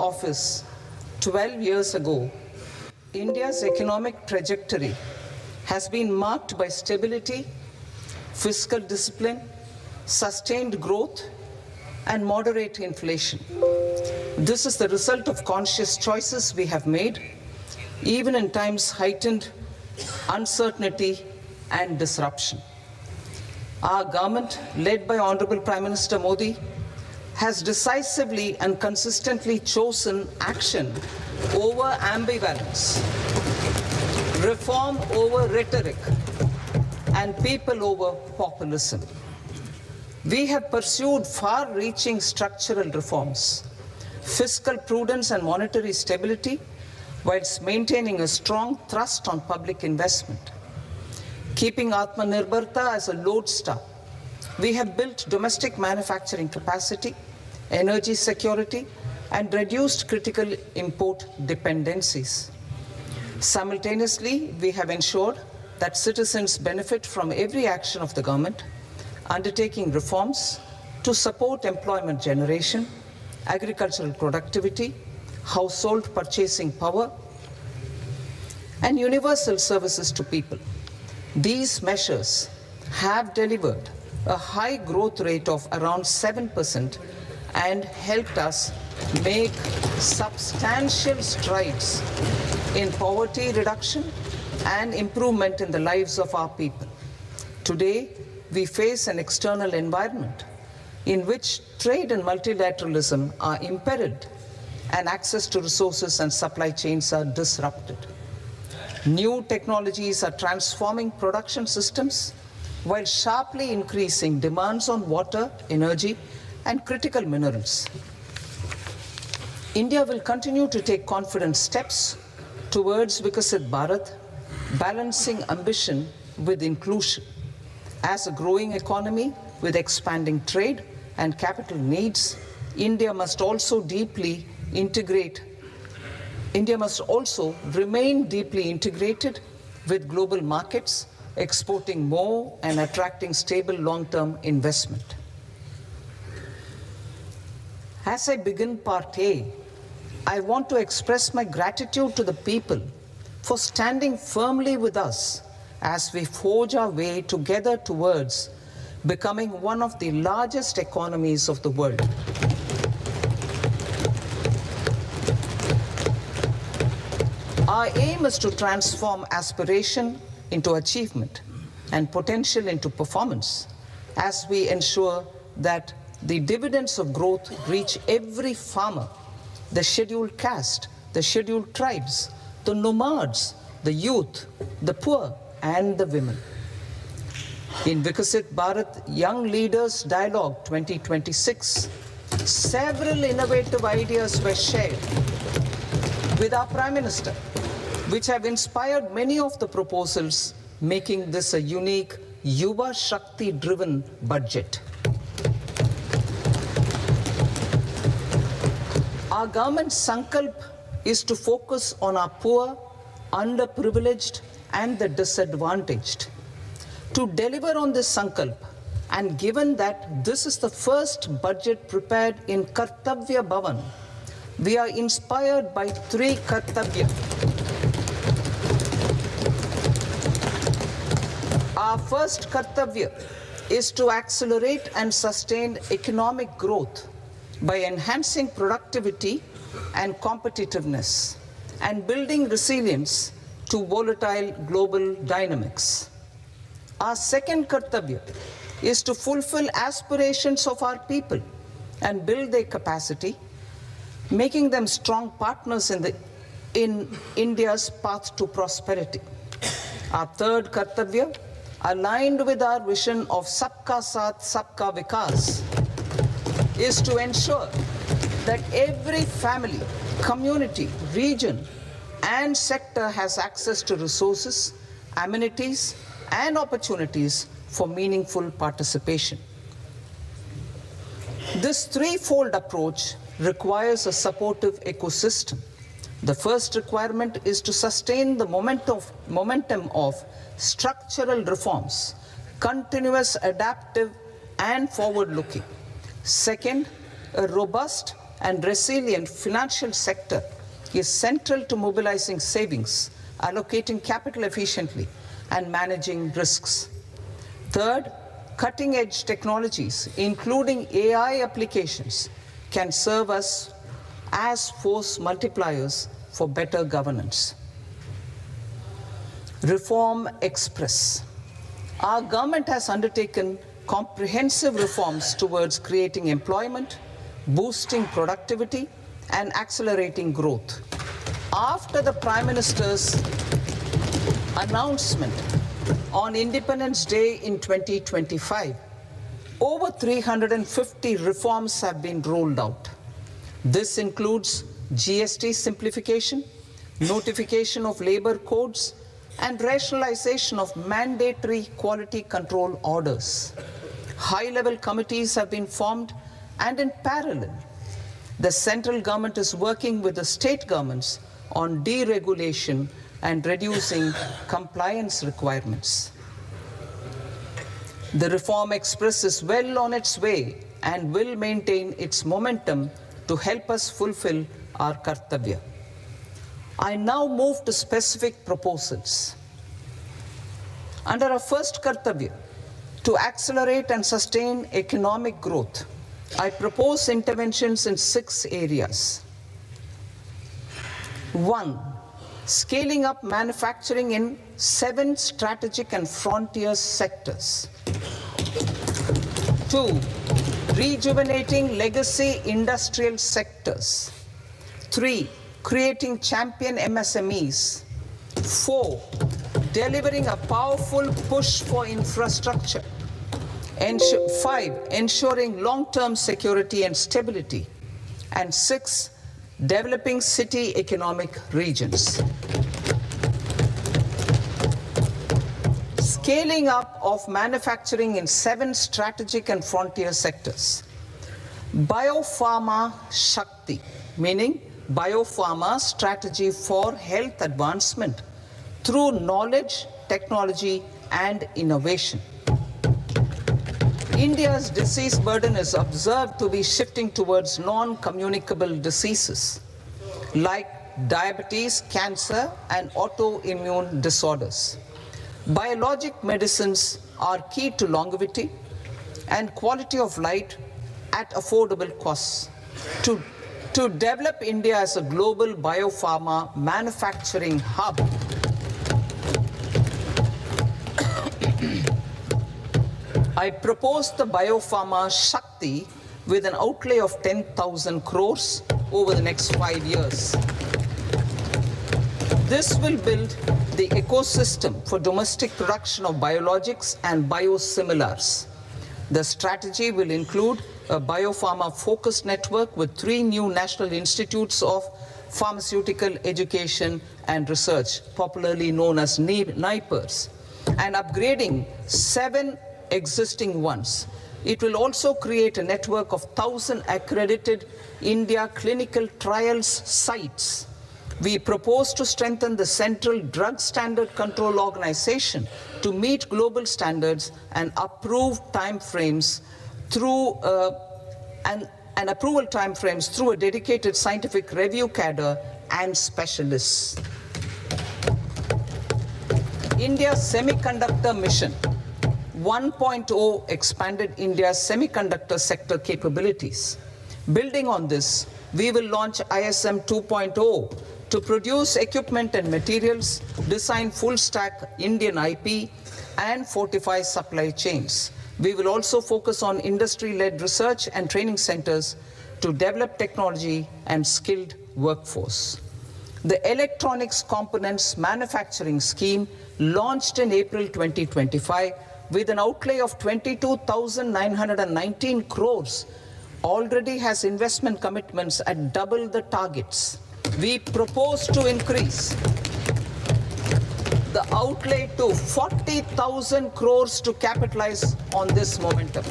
office 12 years ago, India's economic trajectory has been marked by stability, fiscal discipline, sustained growth, and moderate inflation. This is the result of conscious choices we have made, even in times heightened uncertainty and disruption. Our government, led by Honorable Prime Minister Modi, has decisively and consistently chosen action over ambivalence, reform over rhetoric, and people over populism. We have pursued far-reaching structural reforms, fiscal prudence and monetary stability, whilst maintaining a strong thrust on public investment. Keeping Atmanirbharta as a lodestar, we have built domestic manufacturing capacity, energy security, and reduced critical import dependencies. Simultaneously, we have ensured that citizens benefit from every action of the government, undertaking reforms to support employment generation, agricultural productivity, household purchasing power, and universal services to people. These measures have delivered a high growth rate of around 7% and helped us make substantial strides in poverty reduction and improvement in the lives of our people. Today, we face an external environment in which trade and multilateralism are impaired and access to resources and supply chains are disrupted. New technologies are transforming production systems while sharply increasing demands on water, energy, and critical minerals. India will continue to take confident steps towards Vikasit Bharat, balancing ambition with inclusion. As a growing economy with expanding trade and capital needs, India must also remain deeply integrated with global markets, exporting more and attracting stable long-term investment. As I begin part A, I want to express my gratitude to the people for standing firmly with us as we forge our way together towards becoming one of the largest economies of the world. Our aim is to transform aspiration into achievement and potential into performance as we ensure that the dividends of growth reach every farmer, the scheduled caste, the scheduled tribes, the nomads, the youth, the poor, and the women. In Vikasit Bharat Young Leaders Dialogue 2026, several innovative ideas were shared with our Prime Minister, which have inspired many of the proposals, making this a unique Yuva Shakti-driven budget. Our government's sankalp is to focus on our poor, underprivileged, and the disadvantaged. To deliver on this sankalp, and given that this is the first budget prepared in Kartavya Bhavan, we are inspired by three Kartavya. Our first Kartavya is to accelerate and sustain economic growth by enhancing productivity and competitiveness and building resilience to volatile global dynamics. Our second Kartavya is to fulfill aspirations of our people and build their capacity, making them strong partners in India's path to prosperity. Our third Kartavya, aligned with our vision of Sabka Saath, Sabka Vikas, is to ensure that every family, community, region, and sector has access to resources, amenities, and opportunities for meaningful participation. This threefold approach requires a supportive ecosystem. The first requirement is to sustain the momentum of structural reforms, continuous, adaptive, and forward-looking. Second, a robust and resilient financial sector is central to mobilizing savings, allocating capital efficiently, and managing risks. Third, cutting-edge technologies, including AI applications, can serve us as force multipliers for better governance. Reform Express. Our government has undertaken comprehensive reforms towards creating employment, boosting productivity, and accelerating growth. After the Prime Minister's announcement on Independence Day in 2025, over 350 reforms have been rolled out. This includes GST simplification, notification of labor codes, and rationalization of mandatory quality control orders. High-level committees have been formed, and in parallel, the central government is working with the state governments on deregulation and reducing compliance requirements. The Reform Express is well on its way and will maintain its momentum to help us fulfill our kartavya. I now move to specific proposals. Under our first kartavya, to accelerate and sustain economic growth, I propose interventions in 6 areas. 1. Scaling up manufacturing in 7 strategic and frontier sectors. 2. Rejuvenating legacy industrial sectors. 3. Creating champion MSMEs. 4. Delivering a powerful push for infrastructure. 5. Ensuring long-term security and stability. And 6. Developing city economic regions. Scaling up of manufacturing in 7 strategic and frontier sectors. Biopharma Shakti, meaning biopharma strategy for health advancement through knowledge, technology, and innovation. India's disease burden is observed to be shifting towards non-communicable diseases like diabetes, cancer, and autoimmune disorders. Biologic medicines are key to longevity and quality of life at affordable costs. To develop India as a global biopharma manufacturing hub, I propose the Biopharma Shakti with an outlay of 10,000 crores over the next 5 years. This will build the ecosystem for domestic production of biologics and biosimilars. The strategy will include a biopharma-focused network with 3 new national institutes of pharmaceutical education and research, popularly known as NIPERs, and upgrading 7 existing ones. It will also create a network of 1,000 accredited India clinical trials sites. We propose to strengthen the Central Drug Standard Control Organization to meet global standards and approve timeframes through and approval timeframes through a dedicated scientific review cadre and specialists. India's Semiconductor Mission 1.0 expanded India's semiconductor sector capabilities. Building on this, we will launch ISM 2.0 to produce equipment and materials, design full-stack Indian IP, and fortify supply chains. We will also focus on industry-led research and training centers to develop technology and skilled workforce. The Electronics Components Manufacturing Scheme, launched in April 2025, with an outlay of 22,919 crores, already has investment commitments at double the targets. We propose to increase the outlay to 40,000 crores to capitalize on this momentum.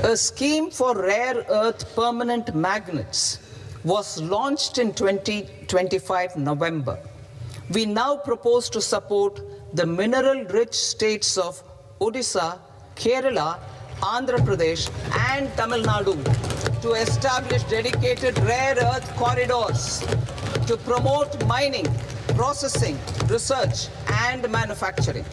A scheme for rare earth permanent magnets was launched in 2025 November. We now propose to support the mineral-rich states of Odisha, Kerala, Andhra Pradesh, and Tamil Nadu to establish dedicated rare earth corridors to promote mining, processing, research, and manufacturing.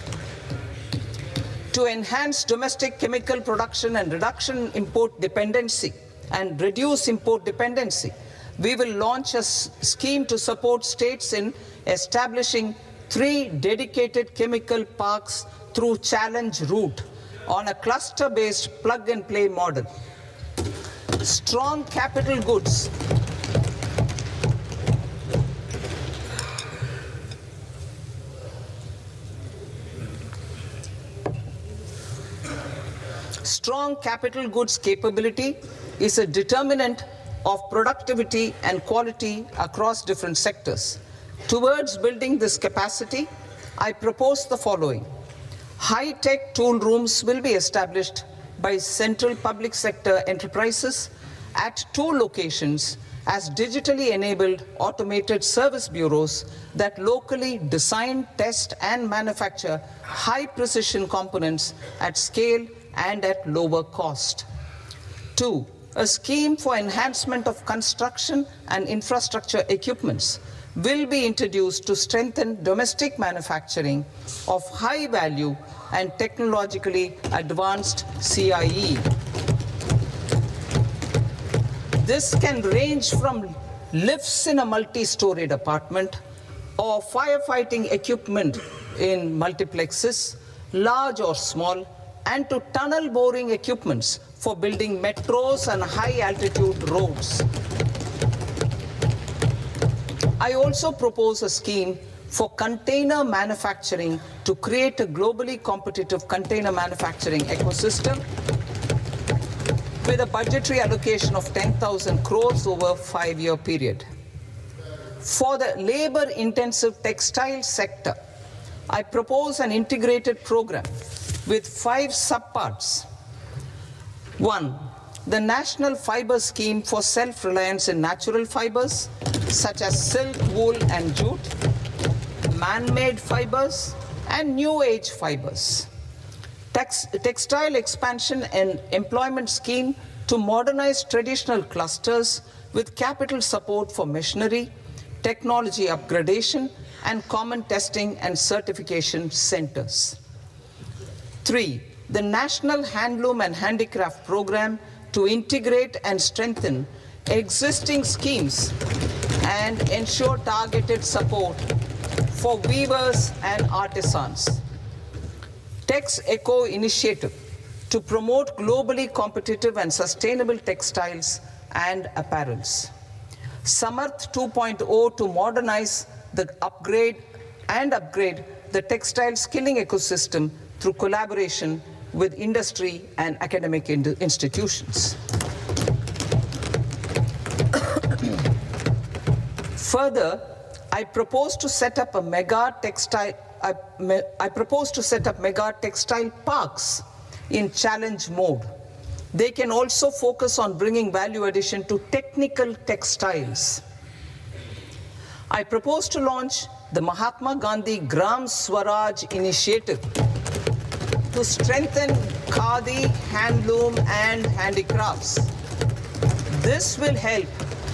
To enhance domestic chemical production and reduction import dependency and reduce import dependency, we will launch a scheme to support states in establishing 3 dedicated chemical parks through challenge route on a cluster-based plug-and-play model. Strong capital goods. Strong capital goods capability is a determinant of productivity and quality across different sectors. Towards building this capacity, I propose the following. High-tech tool rooms will be established by central public sector enterprises at 2 locations as digitally enabled automated service bureaus that locally design, test, and manufacture high-precision components at scale and at lower cost. 2. A scheme for enhancement of construction and infrastructure equipments will be introduced to strengthen domestic manufacturing of high value and technologically advanced CIE. This can range from lifts in a multi-storied apartment or firefighting equipment in multiplexes, large or small, and to tunnel boring equipments for building metros and high-altitude roads. I also propose a scheme for container manufacturing to create a globally competitive container manufacturing ecosystem with a budgetary allocation of 10,000 crores over a 5-year period. For the labor-intensive textile sector, I propose an integrated program with 5 subparts. 1. The National Fiber Scheme for self-reliance in natural fibers, such as silk, wool, and jute, man-made fibers, and new age fibers. Textile expansion and employment scheme to modernize traditional clusters with capital support for machinery, technology upgradation, and common testing and certification centers. 3. The National Handloom and Handicraft Program to integrate and strengthen existing schemes and ensure targeted support for weavers and artisans. Tex Eco Initiative to promote globally competitive and sustainable textiles and apparels. Samarth 2.0 to modernize the upgrade the textile skilling ecosystem through collaboration with industry and academic institutions. Further, I propose to set up mega textile parks in challenge mode. They can also focus on bringing value addition to technical textiles. I propose to launch the Mahatma Gandhi Gram Swaraj initiative to strengthen khadi, handloom, and handicrafts. This will help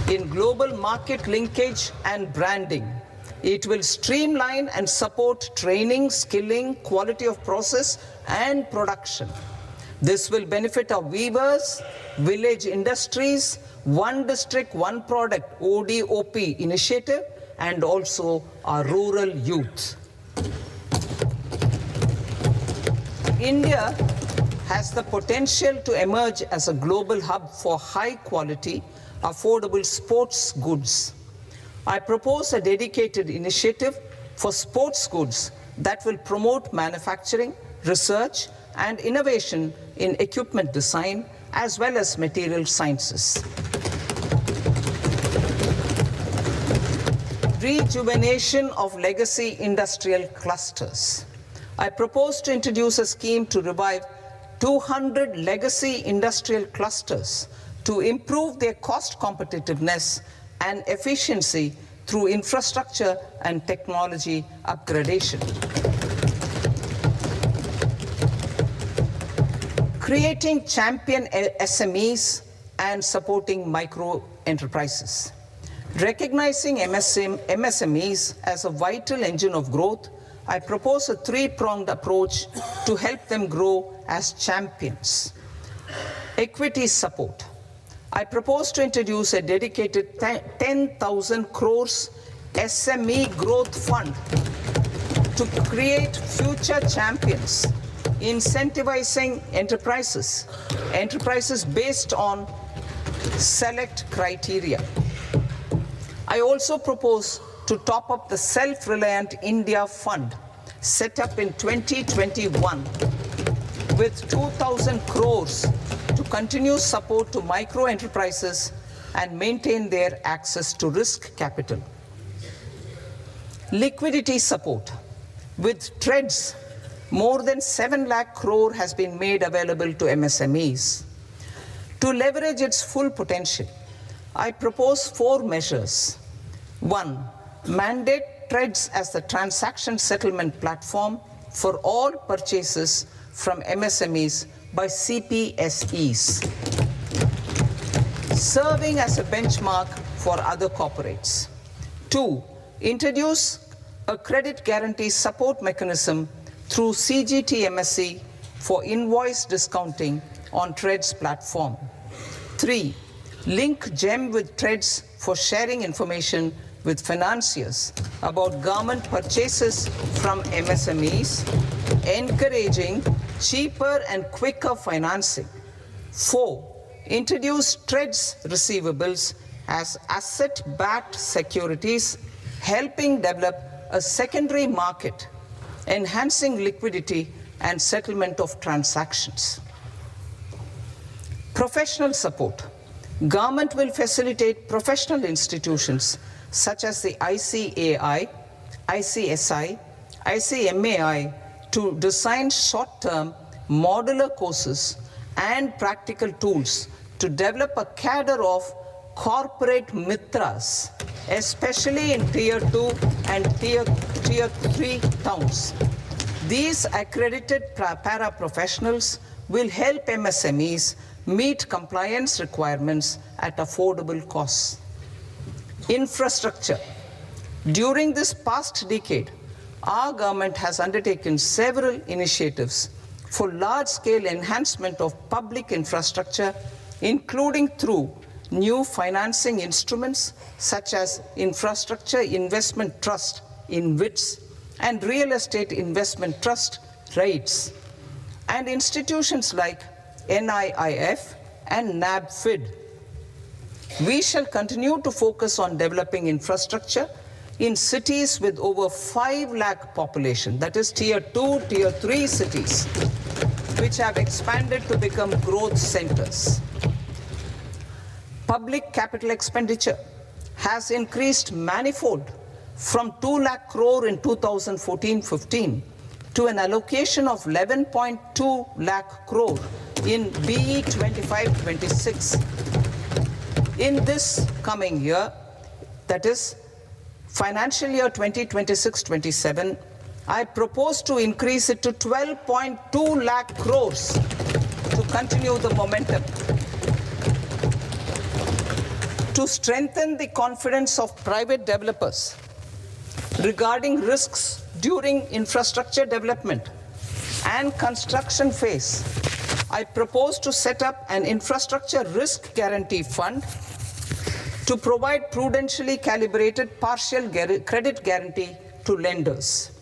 in global market linkage and branding. It will streamline and support training, skilling, quality of process, and production. This will benefit our weavers, village industries, One District, One Product ODOP initiative, and also our rural youth. India has the potential to emerge as a global hub for high quality, affordable sports goods. I propose a dedicated initiative for sports goods that will promote manufacturing, research, and innovation in equipment design as well as material sciences. Rejuvenation of legacy industrial clusters. I propose to introduce a scheme to revive 200 legacy industrial clusters to improve their cost competitiveness and efficiency through infrastructure and technology upgradation. creating champion SMEs and supporting micro enterprises. Recognizing MSMEs as a vital engine of growth, I propose a three-pronged approach to help them grow as champions. Equity support. I propose to introduce a dedicated 10,000 crores SME growth fund to create future champions, incentivizing enterprises based on select criteria. I also propose to top up the Self-Reliant India Fund set up in 2021 with 2,000 crores to continue support to micro enterprises and maintain their access to risk capital. Liquidity support. With TREDS, more than 7 lakh crore has been made available to MSMEs. To leverage its full potential, I propose 4 measures. 1. Mandate TREDS as the transaction settlement platform for all purchases from MSMEs by CPSEs, serving as a benchmark for other corporates. 2. Introduce a credit guarantee support mechanism through CGTMSE for invoice discounting on TREDS platform. 3. Link GEM with TREDS for sharing information with financiers about government purchases from MSMEs, encouraging cheaper and quicker financing. 4. Introduce TREDS receivables as asset-backed securities, helping develop a secondary market, enhancing liquidity and settlement of transactions. Professional support. Government will facilitate professional institutions such as the ICAI, ICSI, ICMAI to design short-term modular courses and practical tools to develop a cadre of corporate mitras, especially in Tier 2 and Tier 3 towns. These accredited para-professionals will help MSMEs meet compliance requirements at affordable costs. Infrastructure. During this past decade, our government has undertaken several initiatives for large-scale enhancement of public infrastructure, including through new financing instruments such as Infrastructure Investment Trust (InvITs) and Real Estate Investment Trust (REITs), and institutions like NIIF and NABFID. We shall continue to focus on developing infrastructure in cities with over 5 lakh population, that is Tier 2, Tier 3 cities, which have expanded to become growth centers. Public capital expenditure has increased manifold from 2 lakh crore in 2014-15 to an allocation of 11.2 lakh crore in BE 25-26. In this coming year, that is financial year 2026-27, I propose to increase it to 12.2 lakh crores to continue the momentum. To strengthen the confidence of private developers regarding risks during infrastructure development and construction phase, I propose to set up an infrastructure risk guarantee fund to provide prudentially calibrated partial credit guarantee to lenders.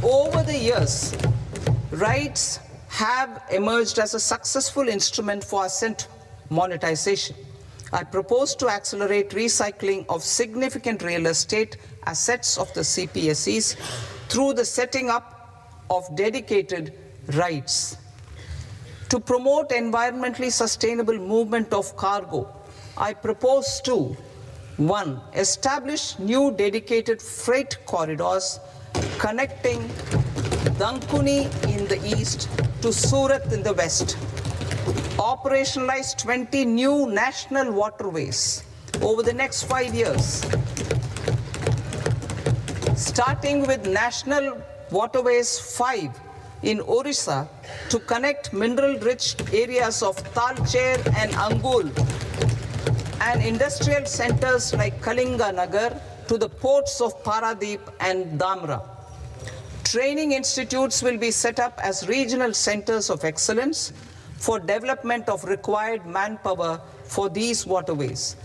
Over the years, REITs have emerged as a successful instrument for asset monetization. I propose to accelerate recycling of significant real estate assets of the CPSEs through the setting up of dedicated REITs. To promote environmentally sustainable movement of cargo, I propose to 1. Establish new dedicated freight corridors connecting Dankuni in the east to Surat in the west. Operationalize 20 new national waterways over the next 5 years, starting with National Waterways 5 in Orissa to connect mineral-rich areas of Talcher and Angul and industrial centers like Kalinga Nagar to the ports of Paradeep and Dhamra. Training institutes will be set up as regional centers of excellence for development of required manpower for these waterways.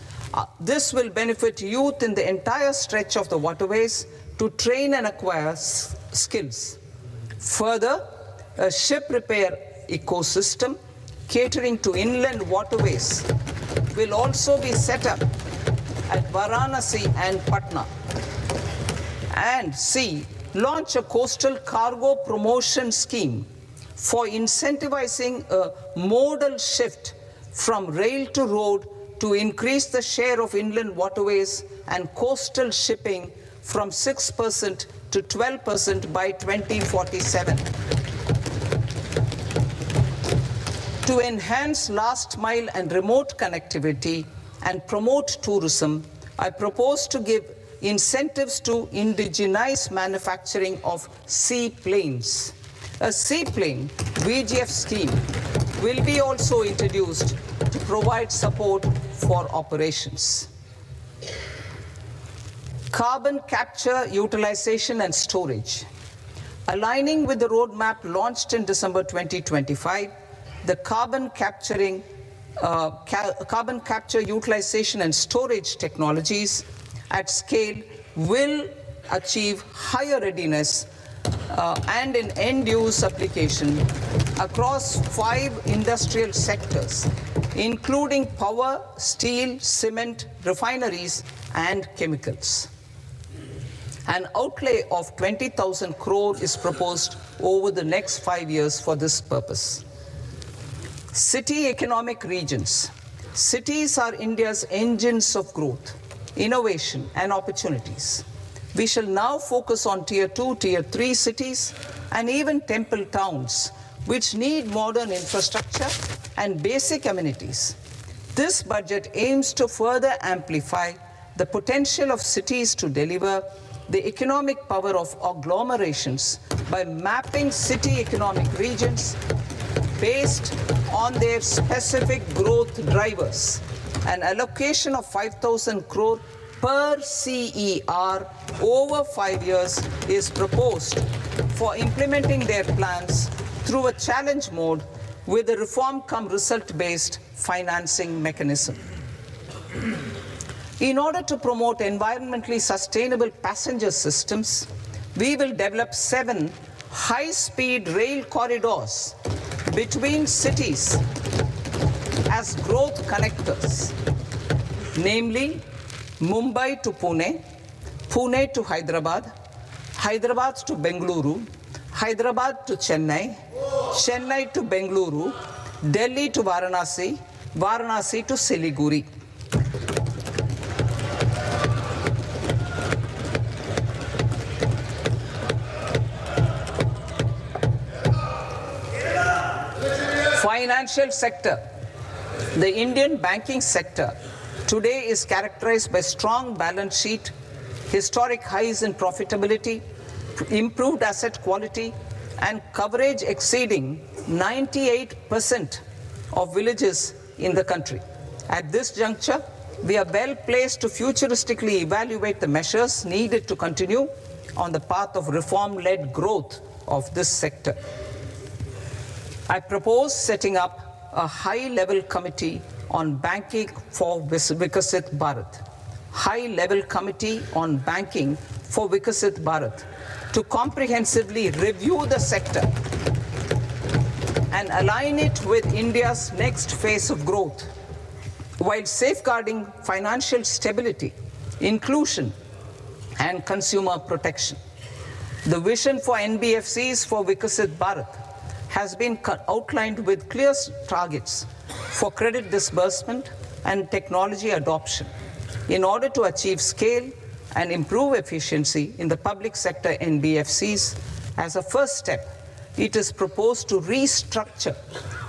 This will benefit youth in the entire stretch of the waterways to train and acquire skills. Further, a ship repair ecosystem catering to inland waterways will also be set up at Varanasi and Patna. And C, launch a coastal cargo promotion scheme for incentivizing a modal shift from rail to road to increase the share of inland waterways and coastal shipping from 6% to 12% by 2047. To enhance last mile and remote connectivity and promote tourism, I propose to give incentives to indigenize manufacturing of seaplanes. A seaplane VGF scheme will be also introduced to provide support for operations. Carbon capture, utilization and storage. Aligning with the roadmap launched in December 2025, the carbon capture, utilization and storage technologies at scale will achieve higher readiness and an end-use application across 5 industrial sectors, including power, steel, cement, refineries, and chemicals. An outlay of 20,000 crore is proposed over the next 5 years for this purpose. City economic regions. Cities are India's engines of growth, innovation, and opportunities. We shall now focus on Tier 2, Tier 3 cities, and even temple towns, which need modern infrastructure and basic amenities. This budget aims to further amplify the potential of cities to deliver the economic power of agglomerations by mapping city economic regions based on their specific growth drivers. An allocation of 5,000 crore per CER over 5 years is proposed for implementing their plans through a challenge mode with a reform cum result-based financing mechanism. In order to promote environmentally sustainable passenger systems, we will develop 7 high-speed rail corridors between cities as growth connectors, namely Mumbai to Pune, Pune to Hyderabad, Hyderabad to Bengaluru, Hyderabad to Chennai, Chennai to Bengaluru, Delhi to Varanasi, Varanasi to Siliguri. Financial sector. The Indian banking sector today is characterized by strong balance sheet, historic highs in profitability, improved asset quality, and coverage exceeding 98% of villages in the country. At this juncture, we are well placed to futuristically evaluate the measures needed to continue on the path of reform-led growth of this sector. I propose setting up a high-level committee on banking for Vikasit Bharat. High-level committee on banking for Vikasit Bharat to comprehensively review the sector and align it with India's next phase of growth, while safeguarding financial stability, inclusion, and consumer protection. The vision for NBFCs for Vikasit Bharat has been outlined with clear targets for credit disbursement and technology adoption in order to achieve scale and improve efficiency in the public sector NBFCs. As a first step, it is proposed to restructure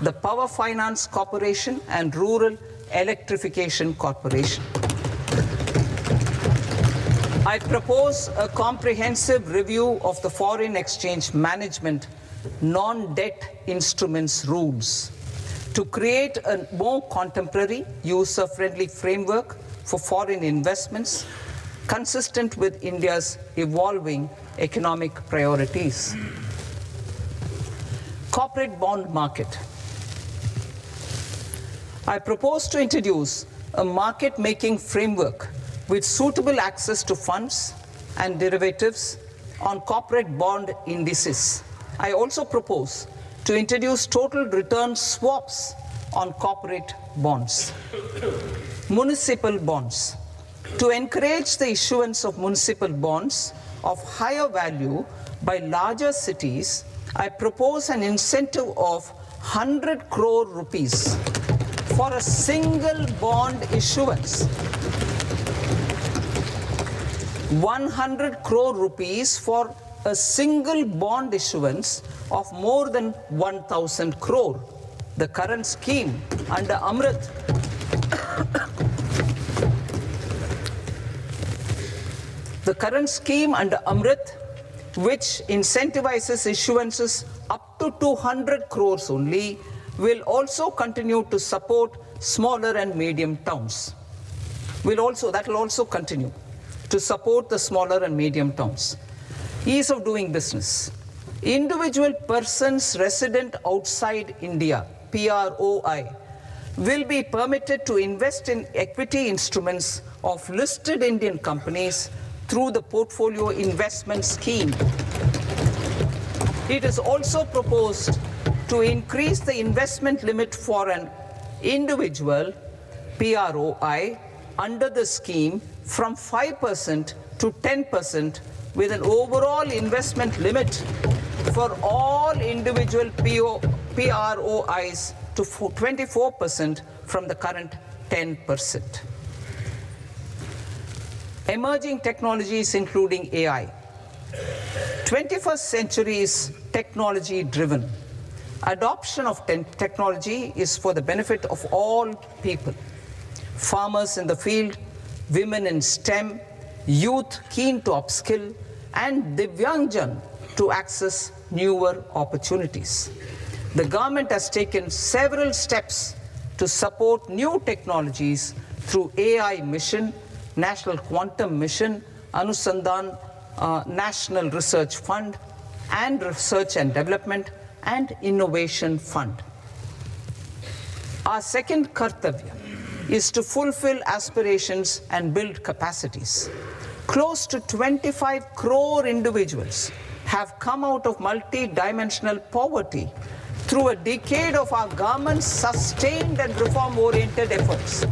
the Power Finance Corporation and Rural Electrification Corporation. I propose a comprehensive review of the foreign exchange management non-debt instruments rules to create a more contemporary, user-friendly framework for foreign investments consistent with India's evolving economic priorities. Corporate bond market. I propose to introduce a market-making framework with suitable access to funds and derivatives on corporate bond indices. I also propose to introduce total return swaps on corporate bonds. Municipal bonds. To encourage the issuance of municipal bonds of higher value by larger cities, I propose an incentive of 100 crore rupees for a single bond issuance. 100 crore rupees for a single bond issuance of more than 1,000 crore. The current scheme under Amrit which incentivizes issuances up to 200 crores only, will also continue to support smaller and medium towns. That will also continue to support the smaller and medium towns. Ease of doing business. Individual persons resident outside India, PROI, will be permitted to invest in equity instruments of listed Indian companies through the Portfolio Investment Scheme. It is also proposed to increase the investment limit for an individual PROI under the scheme from 5% to 10%, with an overall investment limit for all individual PROIs to 24% from the current 10%. Emerging technologies including AI. 21st century is technology-driven. Adoption of technology is for the benefit of all people. Farmers in the field, women in STEM, youth keen to upskill, and Divyangjan to access newer opportunities. The government has taken several steps to support new technologies through AI Mission, National Quantum Mission, Anusandhan National Research Fund, and Research and Development and Innovation Fund. Our second kartavya is to fulfill aspirations and build capacities. Close to 25 crore individuals have come out of multi-dimensional poverty through a decade of our government's sustained and reform-oriented efforts.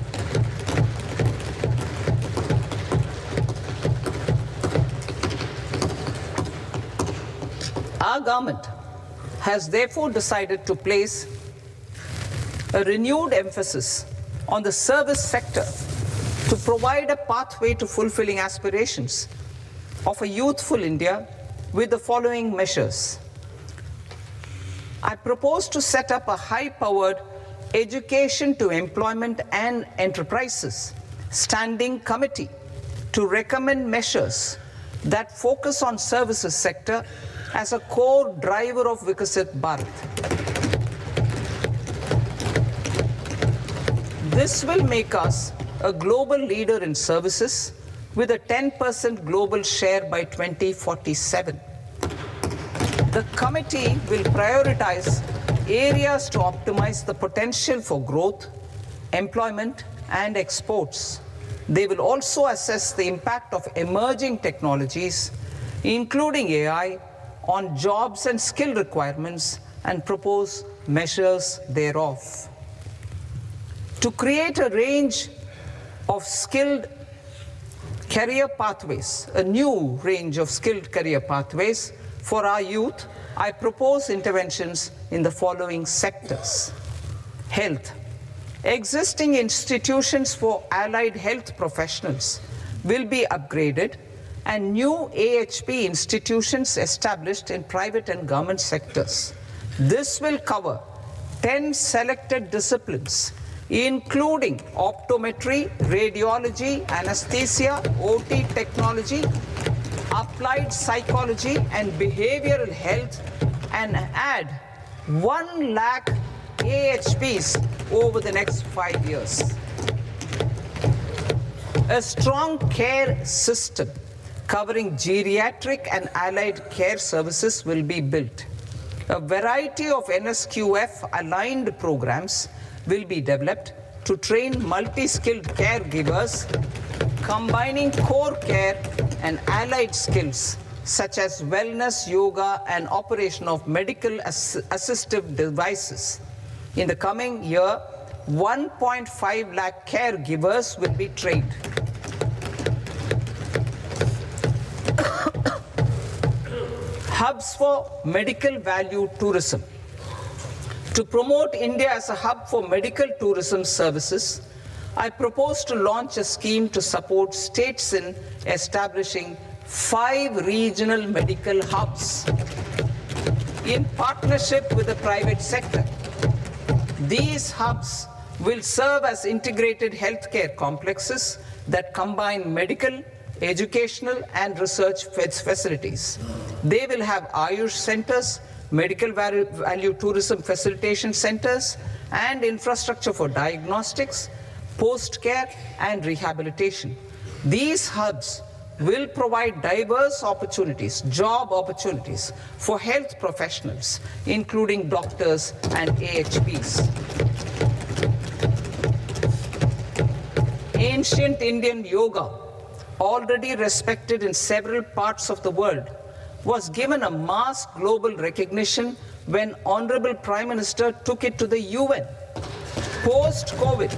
Our government has therefore decided to place a renewed emphasis on the service sector to provide a pathway to fulfilling aspirations of a youthful India with the following measures. I propose to set up a high-powered Education to Employment and Enterprises Standing Committee to recommend measures that focus on services sector as a core driver of Viksit Bharat. This will make us a global leader in services with a 10% global share by 2047. The committee will prioritize areas to optimize the potential for growth, employment, and exports. They will also assess the impact of emerging technologies, including AI, on jobs and skill requirements and propose measures thereof. To create a range of skilled career pathways, a new range of skilled career pathways for our youth, I propose interventions in the following sectors. Health. Existing institutions for allied health professionals will be upgraded and new AHP institutions established in private and government sectors. This will cover 10 selected disciplines, including optometry, radiology, anesthesia, OT technology, applied psychology and behavioral health, and add 1 lakh AHPs over the next 5 years. A strong care system covering geriatric and allied care services will be built. A variety of NSQF-aligned programs will be developed to train multi-skilled caregivers, combining core care and allied skills such as wellness, yoga, and operation of medical assistive devices. In the coming year, 1.5 lakh caregivers will be trained. Hubs for medical value tourism. To promote India as a hub for medical tourism services, I propose to launch a scheme to support states in establishing 5 regional medical hubs in partnership with the private sector. These hubs will serve as integrated healthcare complexes that combine medical, educational, and research facilities. They will have Ayush centers, medical value tourism facilitation centers, and infrastructure for diagnostics, post-care, and rehabilitation. These hubs will provide diverse opportunities, job opportunities for health professionals, including doctors and AHPs. Ancient Indian yoga, already respected in several parts of the world, was given a mass global recognition when Honorable Prime Minister took it to the UN. Post-COVID,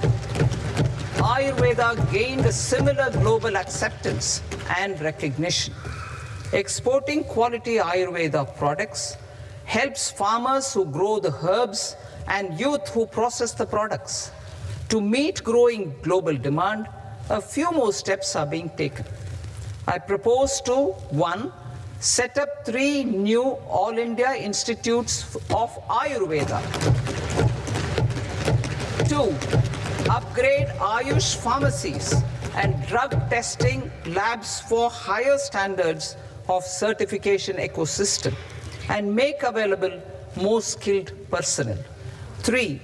Ayurveda gained a similar global acceptance and recognition. Exporting quality Ayurveda products helps farmers who grow the herbs and youth who process the products. To meet growing global demand, a few more steps are being taken. I propose to, 1, set up 3 new All India Institutes of Ayurveda. 2, upgrade Ayush pharmacies and drug testing labs for higher standards of certification ecosystem and make available more skilled personnel. 3,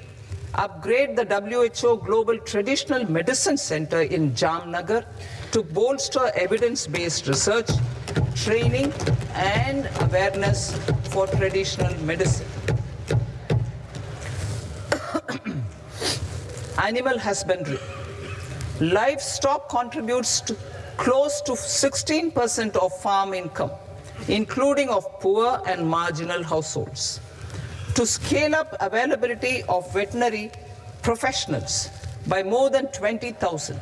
upgrade the WHO Global Traditional Medicine Center in Jamnagar to bolster evidence-based research, training, and awareness for traditional medicine. Animal husbandry. Livestock contributes to close to 16% of farm income, including of poor and marginal households. To scale up availability of veterinary professionals by more than 20,000,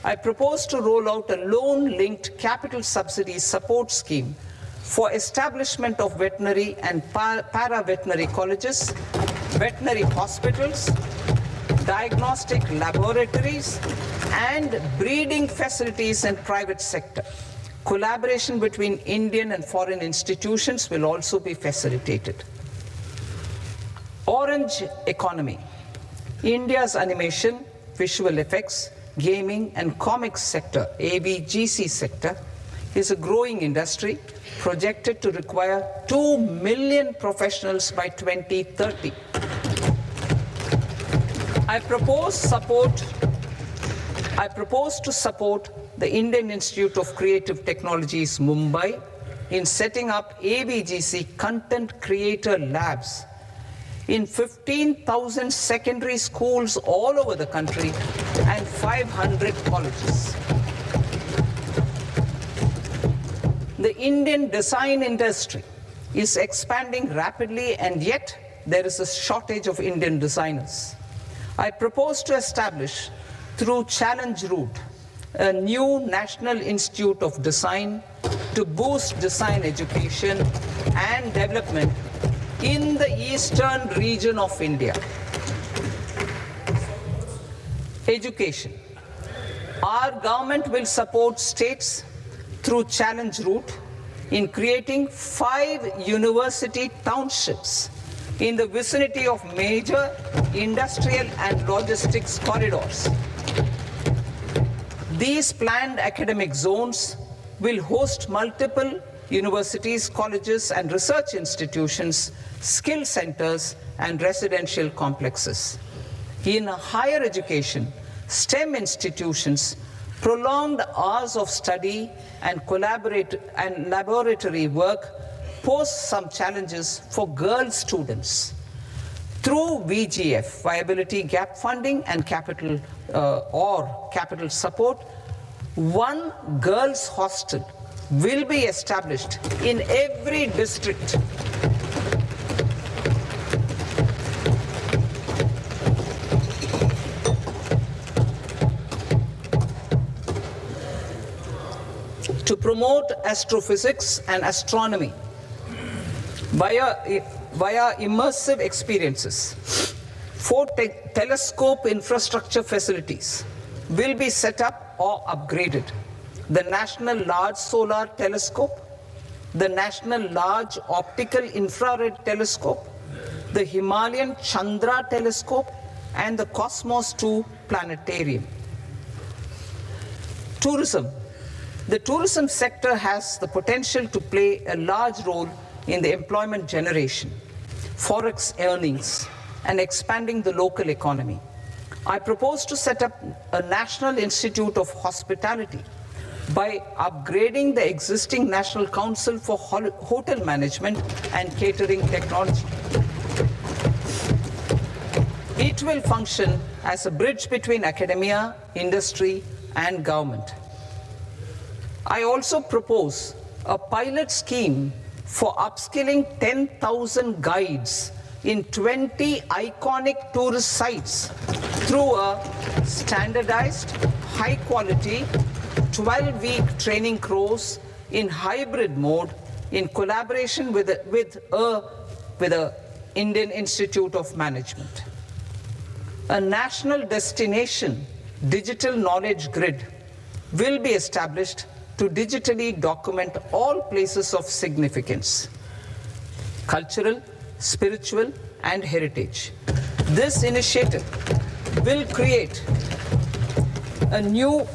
I propose to roll out a loan-linked capital subsidy support scheme for establishment of veterinary and para-veterinary colleges, veterinary hospitals, diagnostic laboratories, and breeding facilities in private sector. Collaboration between Indian and foreign institutions will also be facilitated. Orange economy. India's animation, visual effects, gaming and comics sector, ABGC sector, is a growing industry projected to require 2 million professionals by 2030. I propose to support the Indian Institute of Creative Technologies, Mumbai, in setting up ABGC content creator labs in 15,000 secondary schools all over the country and 500 colleges. The Indian design industry is expanding rapidly, and yet there is a shortage of Indian designers. I propose to establish, through Challenge Route, a new National Institute of Design to boost design education and development in the eastern region of India. Education. Our government will support states through Challenge Route in creating 5 university townships in the vicinity of major industrial and logistics corridors. These planned academic zones will host multiple universities, colleges, and research institutions, skill centers, and residential complexes. In higher education, STEM institutions, prolonged hours of study and laboratory work pose some challenges for girl students. Through VGF, Viability Gap Funding and capital support, one girls' hostel will be established in every district. To promote astrophysics and astronomy via immersive experiences. 4 telescope infrastructure facilities will be set up or upgraded. The National Large Solar Telescope, the National Large Optical Infrared Telescope, the Himalayan Chandra Telescope, and the Cosmos 2 Planetarium. Tourism. The tourism sector has the potential to play a large role in the employment generation, forex earnings, and expanding the local economy. I propose to set up a National Institute of Hospitality by upgrading the existing National Council for Hotel Management and Catering Technology. It will function as a bridge between academia, industry, and government. I also propose a pilot scheme for upskilling 10,000 guides in 20 iconic tourist sites through a standardized, high-quality, 12-week training course in hybrid mode in collaboration with the Indian Institute of Management. A national destination digital knowledge grid will be established to digitally document all places of significance, cultural, spiritual, and heritage. This initiative will create a new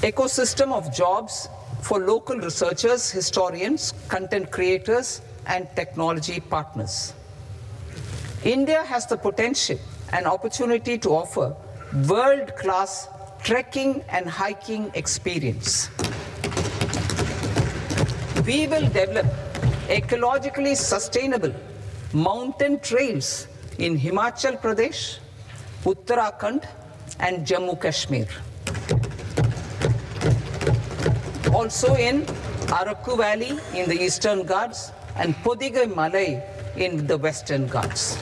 ecosystem of jobs for local researchers, historians, content creators, and technology partners. India has the potential and opportunity to offer world-class trekking and hiking experience. We will develop ecologically sustainable mountain trails in Himachal Pradesh, Uttarakhand, and Jammu Kashmir. Also in Araku Valley in the Eastern Ghats and Podigai Malai in the Western Ghats.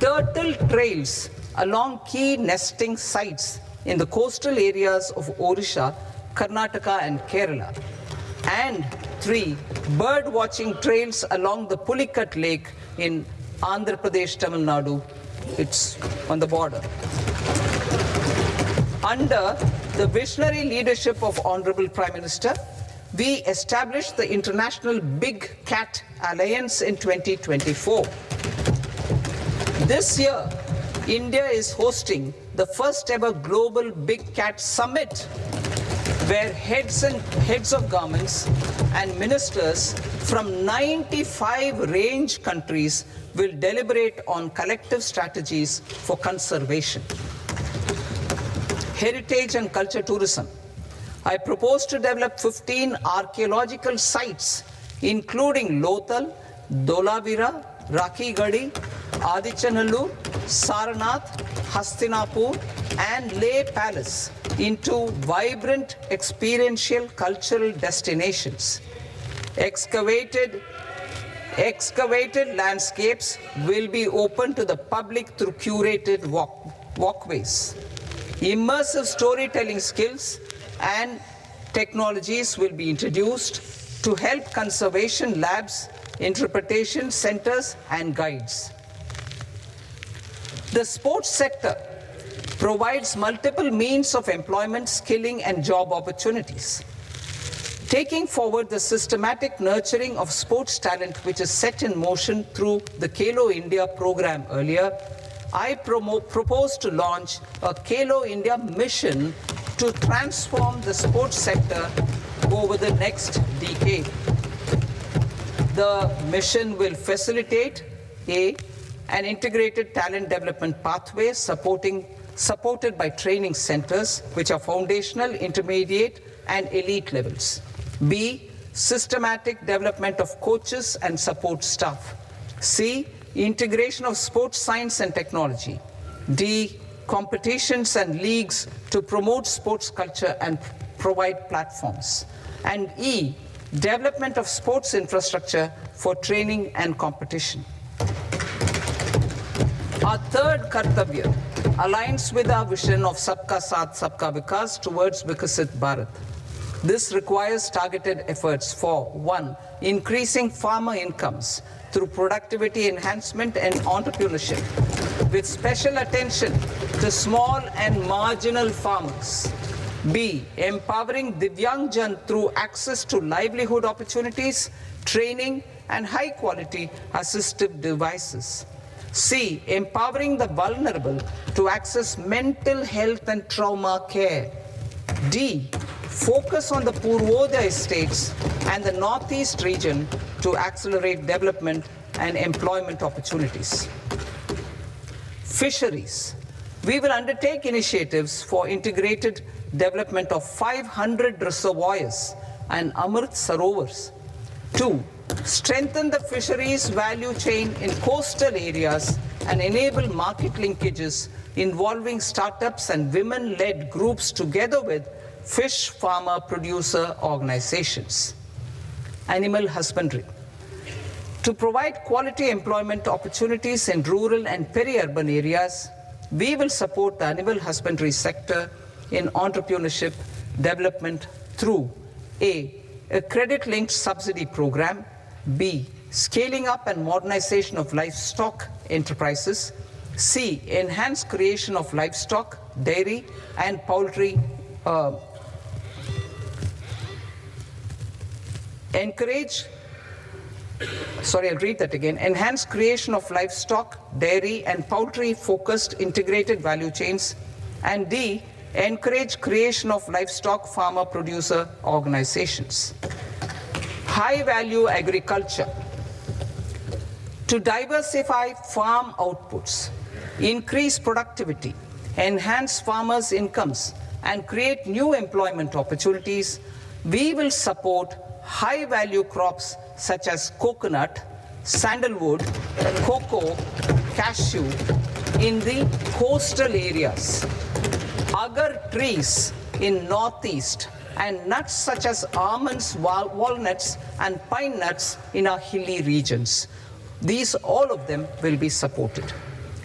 Turtle trails along key nesting sites in the coastal areas of Odisha, Karnataka, and Kerala. And 3 bird watching trails along the Pulikat Lake in Andhra Pradesh, Tamil Nadu. It's on the border. Under the visionary leadership of Honorable Prime Minister, we established the International Big Cat Alliance in 2024. This year, India is hosting the first ever Global Big Cat Summit, where heads of governments and ministers from 95 range countries will deliberate on collective strategies for conservation. Heritage and culture tourism. I propose to develop 15 archaeological sites, including Lothal, Dholavira, Rakhi Gadi, Adichanallur, Saranath, Hastinapur, and Leh Palace into vibrant experiential cultural destinations. Excavated landscapes will be open to the public through curated walkways. Immersive storytelling skills and technologies will be introduced to help conservation labs, interpretation centers, and guides. The sports sector provides multiple means of employment, skilling, and job opportunities. Taking forward the systematic nurturing of sports talent, which is set in motion through the Khelo India program earlier, I propose to launch a Khelo India mission to transform the sports sector over the next decade. The mission will facilitate an integrated talent development pathway supported by training centers, which are foundational, intermediate, and elite levels. B, systematic development of coaches and support staff. C, integration of sports science and technology. D, competitions and leagues to promote sports culture and provide platforms. And E, development of sports infrastructure for training and competition. Our third Kartavya aligns with our vision of Sabka Saath, Sabka Vikas towards Vikasit Bharat. This requires targeted efforts for 1, increasing farmer incomes through productivity enhancement and entrepreneurship, with special attention to small and marginal farmers. B, empowering Divyangjan through access to livelihood opportunities, training, and high-quality assistive devices. C, empowering the vulnerable to access mental health and trauma care. D, focus on the Purvodaya states and the Northeast region to accelerate development and employment opportunities. Fisheries. We will undertake initiatives for integrated development of 500 reservoirs and Amrit Sarovars. 2, strengthen the fisheries value chain in coastal areas and enable market linkages involving startups and women-led groups together with fish farmer producer organizations. Animal husbandry. To provide quality employment opportunities in rural and peri-urban areas, we will support the animal husbandry sector in entrepreneurship development through A, credit-linked subsidy program, B, scaling up and modernization of livestock enterprises, C, enhanced creation of livestock, dairy, and poultry enhanced creation of livestock, dairy, and poultry-focused integrated value chains, and D, encourage creation of livestock farmer-producer organizations. High-value agriculture. To diversify farm outputs, increase productivity, enhance farmers' incomes, and create new employment opportunities, we will support high-value crops such as coconut, sandalwood, cocoa, cashew in the coastal areas, agar trees in northeast, and nuts such as almonds, walnuts, and pine nuts in our hilly regions. These, all of them, will be supported.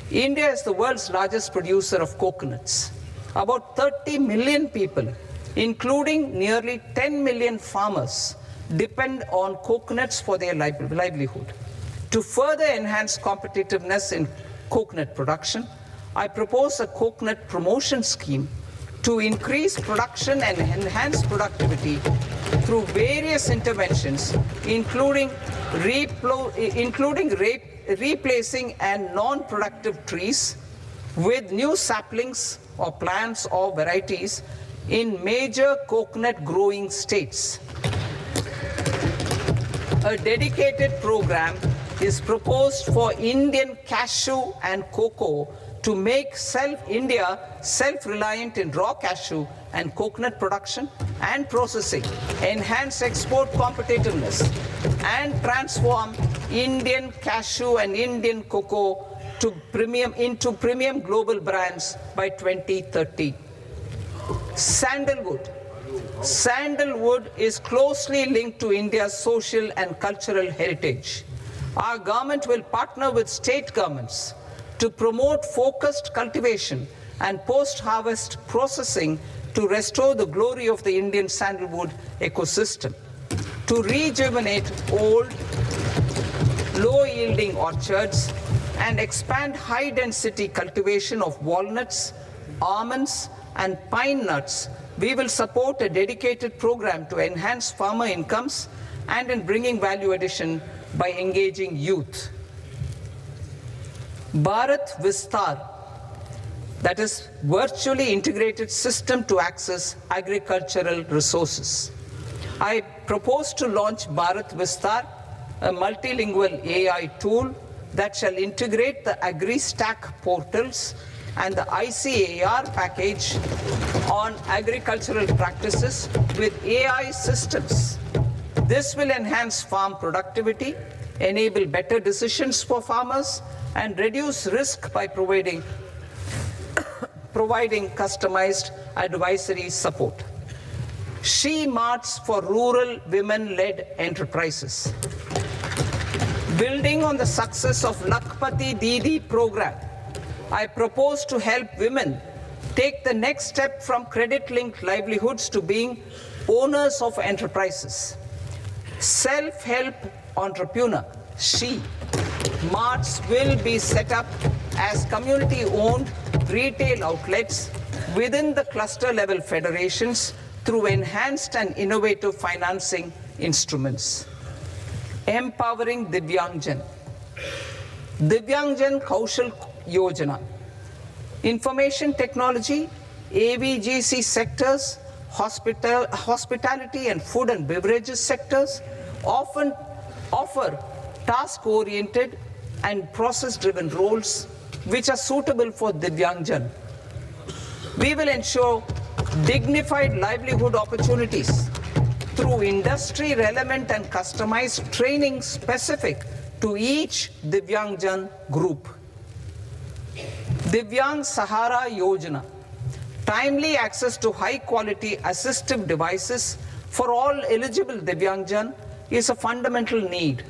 India is the world's largest producer of coconuts. About 30 million people, including nearly 10 million farmers, depend on coconuts for their livelihood. To further enhance competitiveness in coconut production, I propose a coconut promotion scheme to increase production and enhance productivity through various interventions, including replacing and non-productive trees with new saplings or plants or varieties in major coconut growing states. A dedicated program is proposed for Indian cashew and cocoa to make India self-reliant in raw cashew and coconut production and processing, enhance export competitiveness, and transform Indian cashew and Indian cocoa into premium global brands by 2030. Sandalwood. Sandalwood is closely linked to India's social and cultural heritage. Our government will partner with state governments to promote focused cultivation and post-harvest processing to restore the glory of the Indian sandalwood ecosystem, to rejuvenate old, low-yielding orchards, and expand high-density cultivation of walnuts, almonds, and pine nuts. We will support a dedicated program to enhance farmer incomes and in bringing value addition by engaging youth. Bharat Vistar. that is, virtually integrated system to access agricultural resources. I propose to launch Bharat Vistar, a multilingual AI tool that shall integrate the AgriStack portals and the ICAR package on agricultural practices with AI systems. This will enhance farm productivity, enable better decisions for farmers, and reduce risk by providing customized advisory support. She Marts for rural women-led enterprises. Building on the success of Lakpati Didi program, I propose to help women take the next step from credit-linked livelihoods to being owners of enterprises. Self-help entrepreneur, She Marts will be set up as community-owned retail outlets within the cluster-level federations through enhanced and innovative financing instruments. Empowering Divyangjan. Divyangjan Kaushal Yojana. Information technology, AVGC sectors, hospitality and food and beverages sectors often offer task-oriented and process-driven roles which are suitable for Divyangjan. We will ensure dignified livelihood opportunities through industry-relevant and customized training specific to each Divyangjan group. Divyang Sahara Yojana. Timely access to high-quality assistive devices for all eligible Divyangjan is a fundamental need.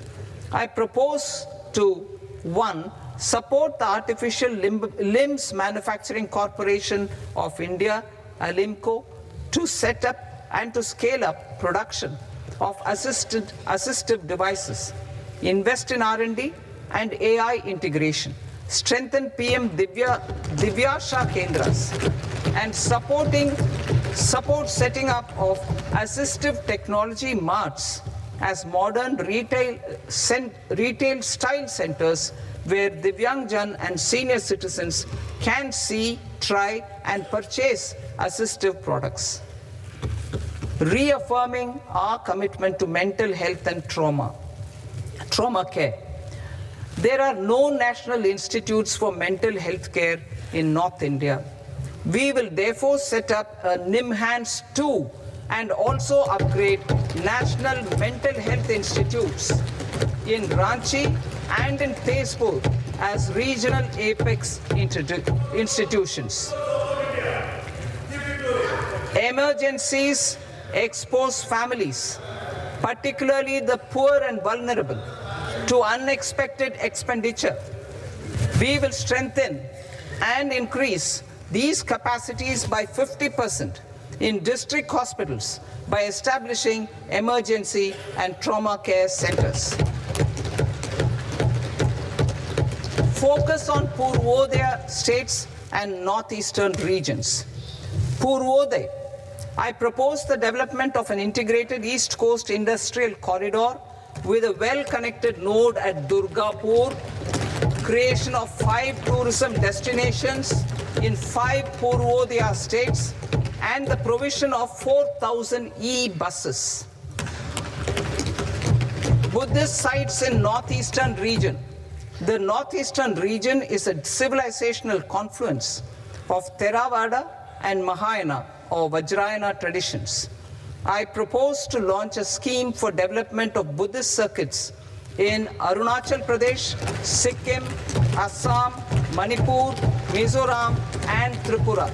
I propose to 1. Support the Artificial Limbs Manufacturing Corporation of India, ALIMCO, to set up and to scale up production of assistive devices, invest in R&D and AI integration, strengthen PM Divyasha Kendras, and support setting up of assistive technology marts as modern retail style centers where Divyangjan and senior citizens can see, try, and purchase assistive products. Reaffirming our commitment to mental health and trauma care. There are no national institutes for mental health care in North India. We will therefore set up a NIMHANS 2 and also upgrade national mental health institutes in Ranchi and in Tezpur as regional apex institutions. Emergencies expose families, particularly the poor and vulnerable, to unexpected expenditure. We will strengthen and increase these capacities by 50% in district hospitals by establishing emergency and trauma care centers. Focus on Purvodaya states and northeastern regions. Purvodaya. I propose the development of an integrated East Coast industrial corridor with a well-connected node at Durgapur, creation of 5 tourism destinations in 5 Purvodaya states, and the provision of 4,000 e-buses. Buddhist sites in northeastern region. The northeastern region is a civilizational confluence of Theravada and Mahayana or Vajrayana traditions. I propose to launch a scheme for development of Buddhist circuits in Arunachal Pradesh, Sikkim, Assam, Manipur, Mizoram, and Tripura.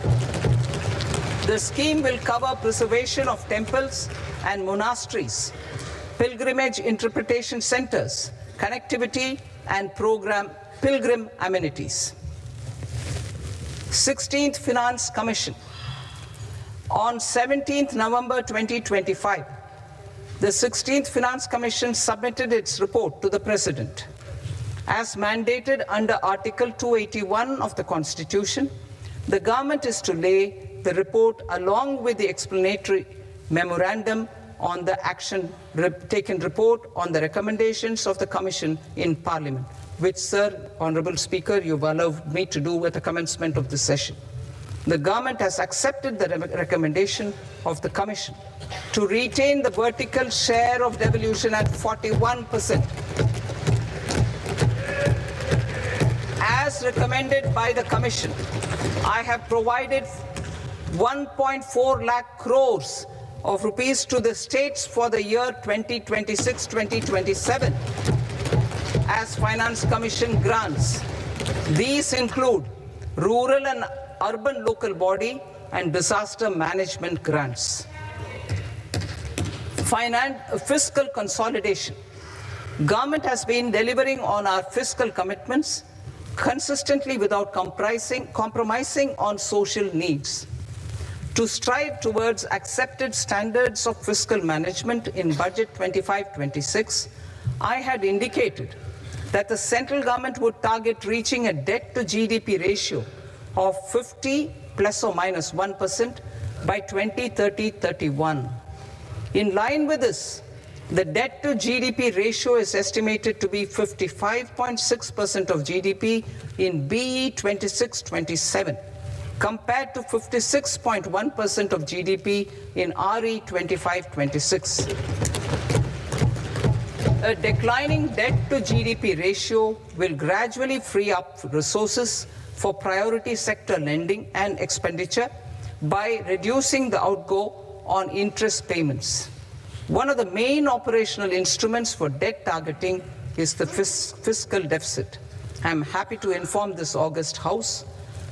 The scheme will cover preservation of temples and monasteries, pilgrimage interpretation centers, connectivity, and pilgrim amenities. 16th Finance Commission. On 17th November 2025, the 16th Finance Commission submitted its report to the President. As mandated under Article 281 of the Constitution, the government is to lay the report along with the explanatory memorandum on the action taken report on the recommendations of the Commission in Parliament which, Sir, Honorable Speaker, you've allowed me to do at the commencement of this session. The government has accepted the recommendation of the Commission to retain the vertical share of devolution at 41%. As recommended by the Commission, I have provided 1.4 lakh crores of rupees to the states for the year 2026-2027 as Finance Commission grants. These include rural and urban local body and disaster management grants. Fiscal consolidation. Government has been delivering on our fiscal commitments consistently without compromising on social needs. To strive towards accepted standards of fiscal management in Budget 25-26, I had indicated that the central government would target reaching a debt to GDP ratio of 50 plus or minus 1% by 2030-31. In line with this, the debt to GDP ratio is estimated to be 55.6% of GDP in BE 26-27, compared to 56.1% of GDP in RE 25-26. A declining debt to GDP ratio will gradually free up resources for priority sector lending and expenditure by reducing the outgo on interest payments. One of the main operational instruments for debt targeting is the fiscal deficit. I am happy to inform this august House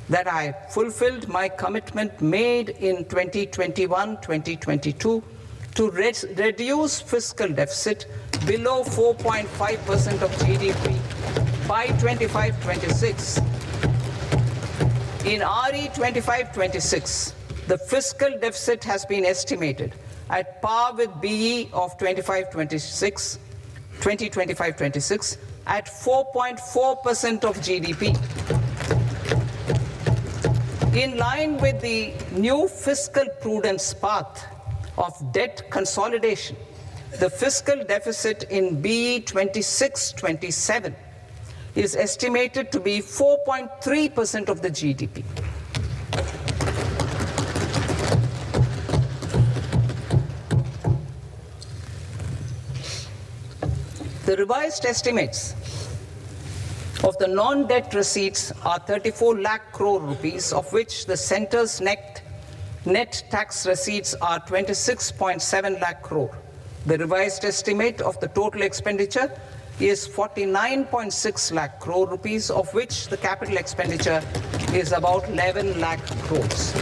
that I fulfilled my commitment made in 2021-2022 to reduce fiscal deficit below 4.5% of GDP by 25-26. In RE 25-26, the fiscal deficit has been estimated at par with BE of 2025-26 at 4.4% of GDP. In line with the new fiscal prudence path of debt consolidation, the fiscal deficit in BE 26-27 is estimated to be 4.3% of the GDP. The revised estimates of the non-debt receipts are 34 lakh crore rupees, of which the centre's net tax receipts are 26.7 lakh crore. The revised estimate of the total expenditure is 49.6 lakh crore rupees, of which the capital expenditure is about 11 lakh crores.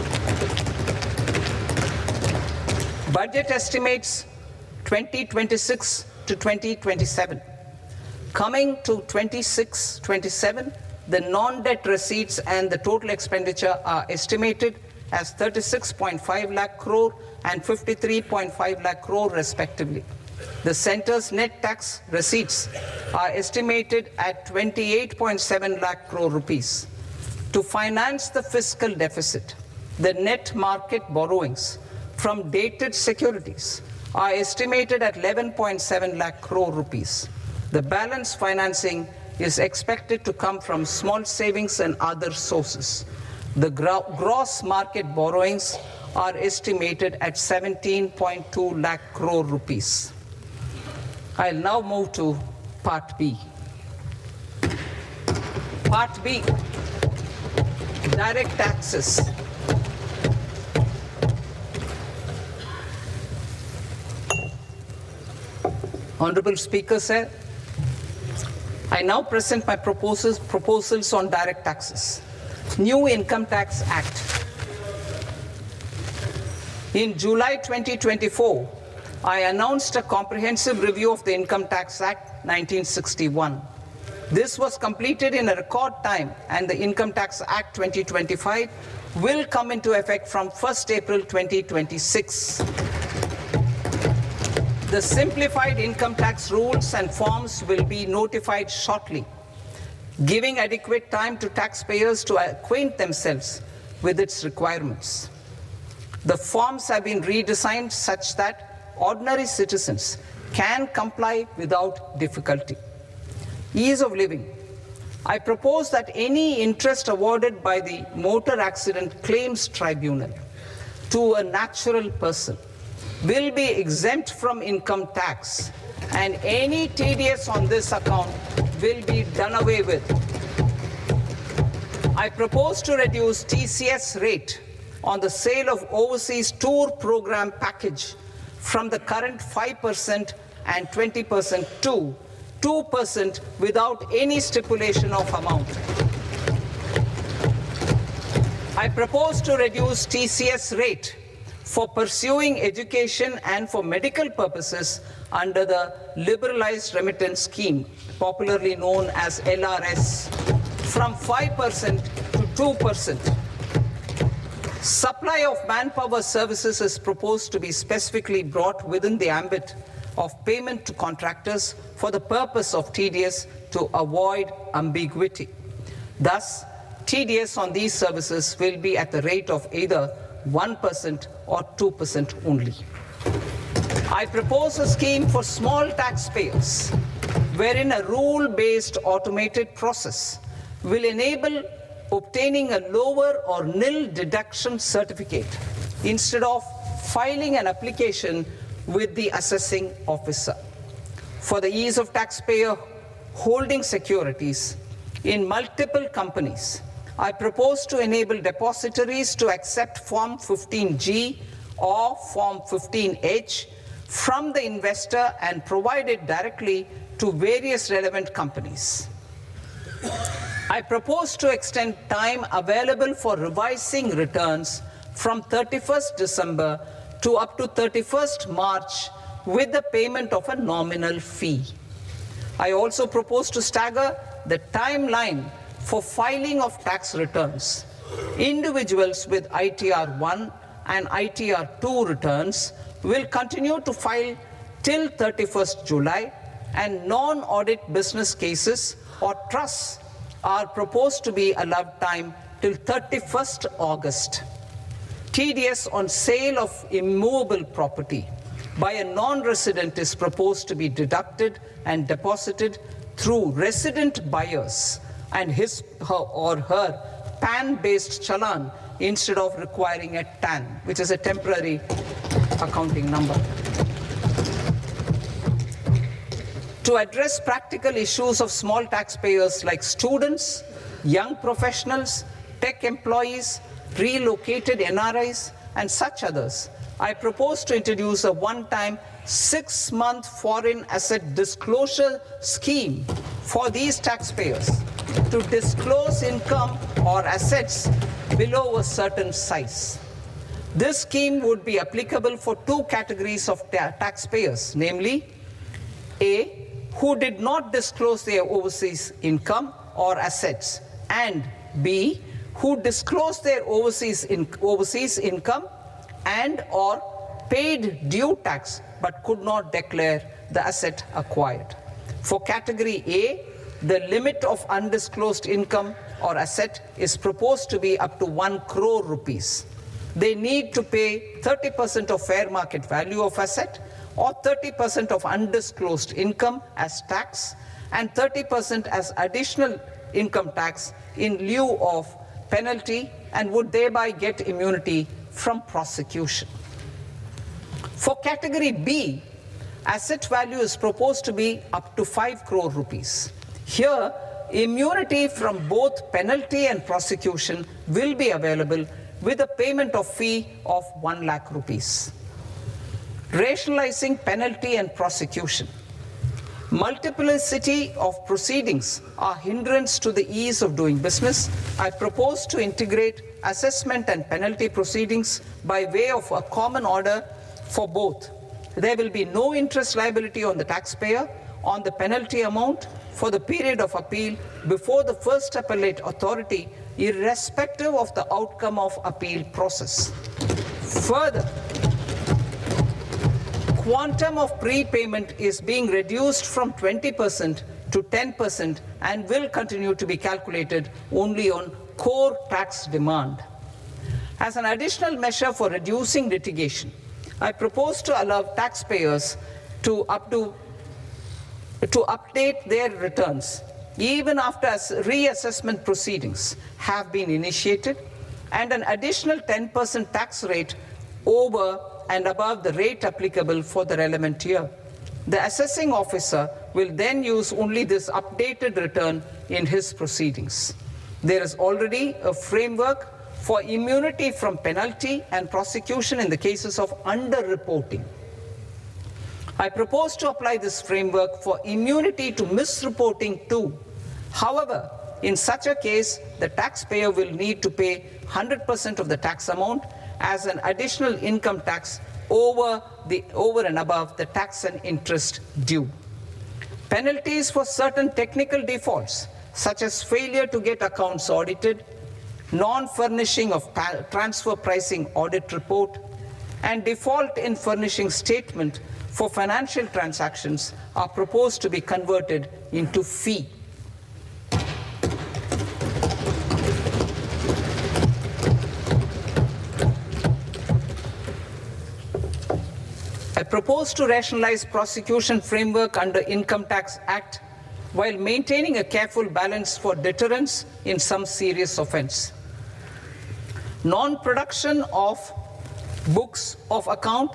Budget estimates 2026 to 2027. Coming to 26-27, the non-debt receipts and the total expenditure are estimated as 36.5 lakh crore and 53.5 lakh crore respectively. The centre's net tax receipts are estimated at 28.7 lakh crore rupees. To finance the fiscal deficit, the net market borrowings from dated securities are estimated at 11.7 lakh crore rupees. The balance financing is expected to come from small savings and other sources. The gross market borrowings are estimated at 17.2 lakh crore rupees. I'll now move to Part B. Part B, direct taxes. Honorable Speaker, sir, I now present my proposals on direct taxes. New Income Tax Act. In July 2024, I announced a comprehensive review of the Income Tax Act 1961. This was completed in a record time, and the Income Tax Act 2025 will come into effect from 1st April 2026. The simplified income tax rules and forms will be notified shortly, giving adequate time to taxpayers to acquaint themselves with its requirements. The forms have been redesigned such that ordinary citizens can comply without difficulty. Ease of living I propose that any interest awarded by the Motor Accident Claims Tribunal to a natural person will be exempt from income tax, and any TDS on this account will be done away with. I propose to reduce TCS rate on the sale of overseas tour program package from the current 5% and 20% to 2% without any stipulation of amount. I propose to reduce TCS rate for pursuing education and for medical purposes under the Liberalized Remittance Scheme, popularly known as LRS, from 5% to 2%. Supply of manpower services is proposed to be specifically brought within the ambit of payment to contractors for the purpose of TDS to avoid ambiguity. Thus, TDS on these services will be at the rate of either 1% or 2% only. I propose a scheme for small taxpayers wherein a rule-based automated process will enable obtaining a lower or nil deduction certificate instead of filing an application with the assessing officer. For the ease of taxpayer holding securities in multiple companies, I propose to enable depositories to accept Form 15G or Form 15H from the investor and provide it directly to various relevant companies. I propose to extend time available for revising returns from 31st December to up to 31st March with the payment of a nominal fee. I also propose to stagger the timeline for filing of tax returns. Individuals with ITR 1 and ITR 2 returns will continue to file till 31st July, and non-audit business cases or trusts are proposed to be allowed time till 31st August. TDS on sale of immovable property by a non-resident is proposed to be deducted and deposited through resident buyers and his or her PAN-based challan instead of requiring a TAN, which is a temporary accounting number. To address practical issues of small taxpayers like students, young professionals, tech employees, relocated NRIs, and such others, I propose to introduce a one-time 6-month foreign asset disclosure scheme for these taxpayers to disclose income or assets below a certain size. This scheme would be applicable for two categories of taxpayers, namely A, who did not disclose their overseas income or assets, and B, who disclosed their overseas income and or paid due tax but could not declare the asset acquired. For category A, the limit of undisclosed income or asset is proposed to be up to 1 crore rupees. They need to pay 30% of fair market value of asset or 30% of undisclosed income as tax and 30% as additional income tax in lieu of penalty, and would thereby get immunity from prosecution. For category B, asset value is proposed to be up to 5 crore rupees. Here, immunity from both penalty and prosecution will be available with a payment of fee of 1 lakh rupees. Rationalizing penalty and prosecution. Multiplicity of proceedings are hindrance to the ease of doing business. I propose to integrate assessment and penalty proceedings by way of a common order for both. There will be no interest liability on the taxpayer on the penalty amount for the period of appeal before the first appellate authority, irrespective of the outcome of appeal process. Further, quantum of prepayment is being reduced from 20% to 10% and will continue to be calculated only on core tax demand. As an additional measure for reducing litigation, I propose to allow taxpayers to update their returns even after reassessment proceedings have been initiated, and an additional 10% tax rate over and above the rate applicable for the relevant year. The assessing officer will then use only this updated return in his proceedings. There is already a framework for immunity from penalty and prosecution in the cases of underreporting. I propose to apply this framework for immunity to misreporting too. However, in such a case, the taxpayer will need to pay 100% of the tax amount as an additional income tax over and above the tax and interest due. Penalties for certain technical defaults, such as failure to get accounts audited, non-furnishing of transfer pricing audit report, and default in furnishing statement for financial transactions, are proposed to be converted into fee. I propose to rationalize prosecution framework under Income Tax Act while maintaining a careful balance for deterrence in some serious offense. Non-production of books of account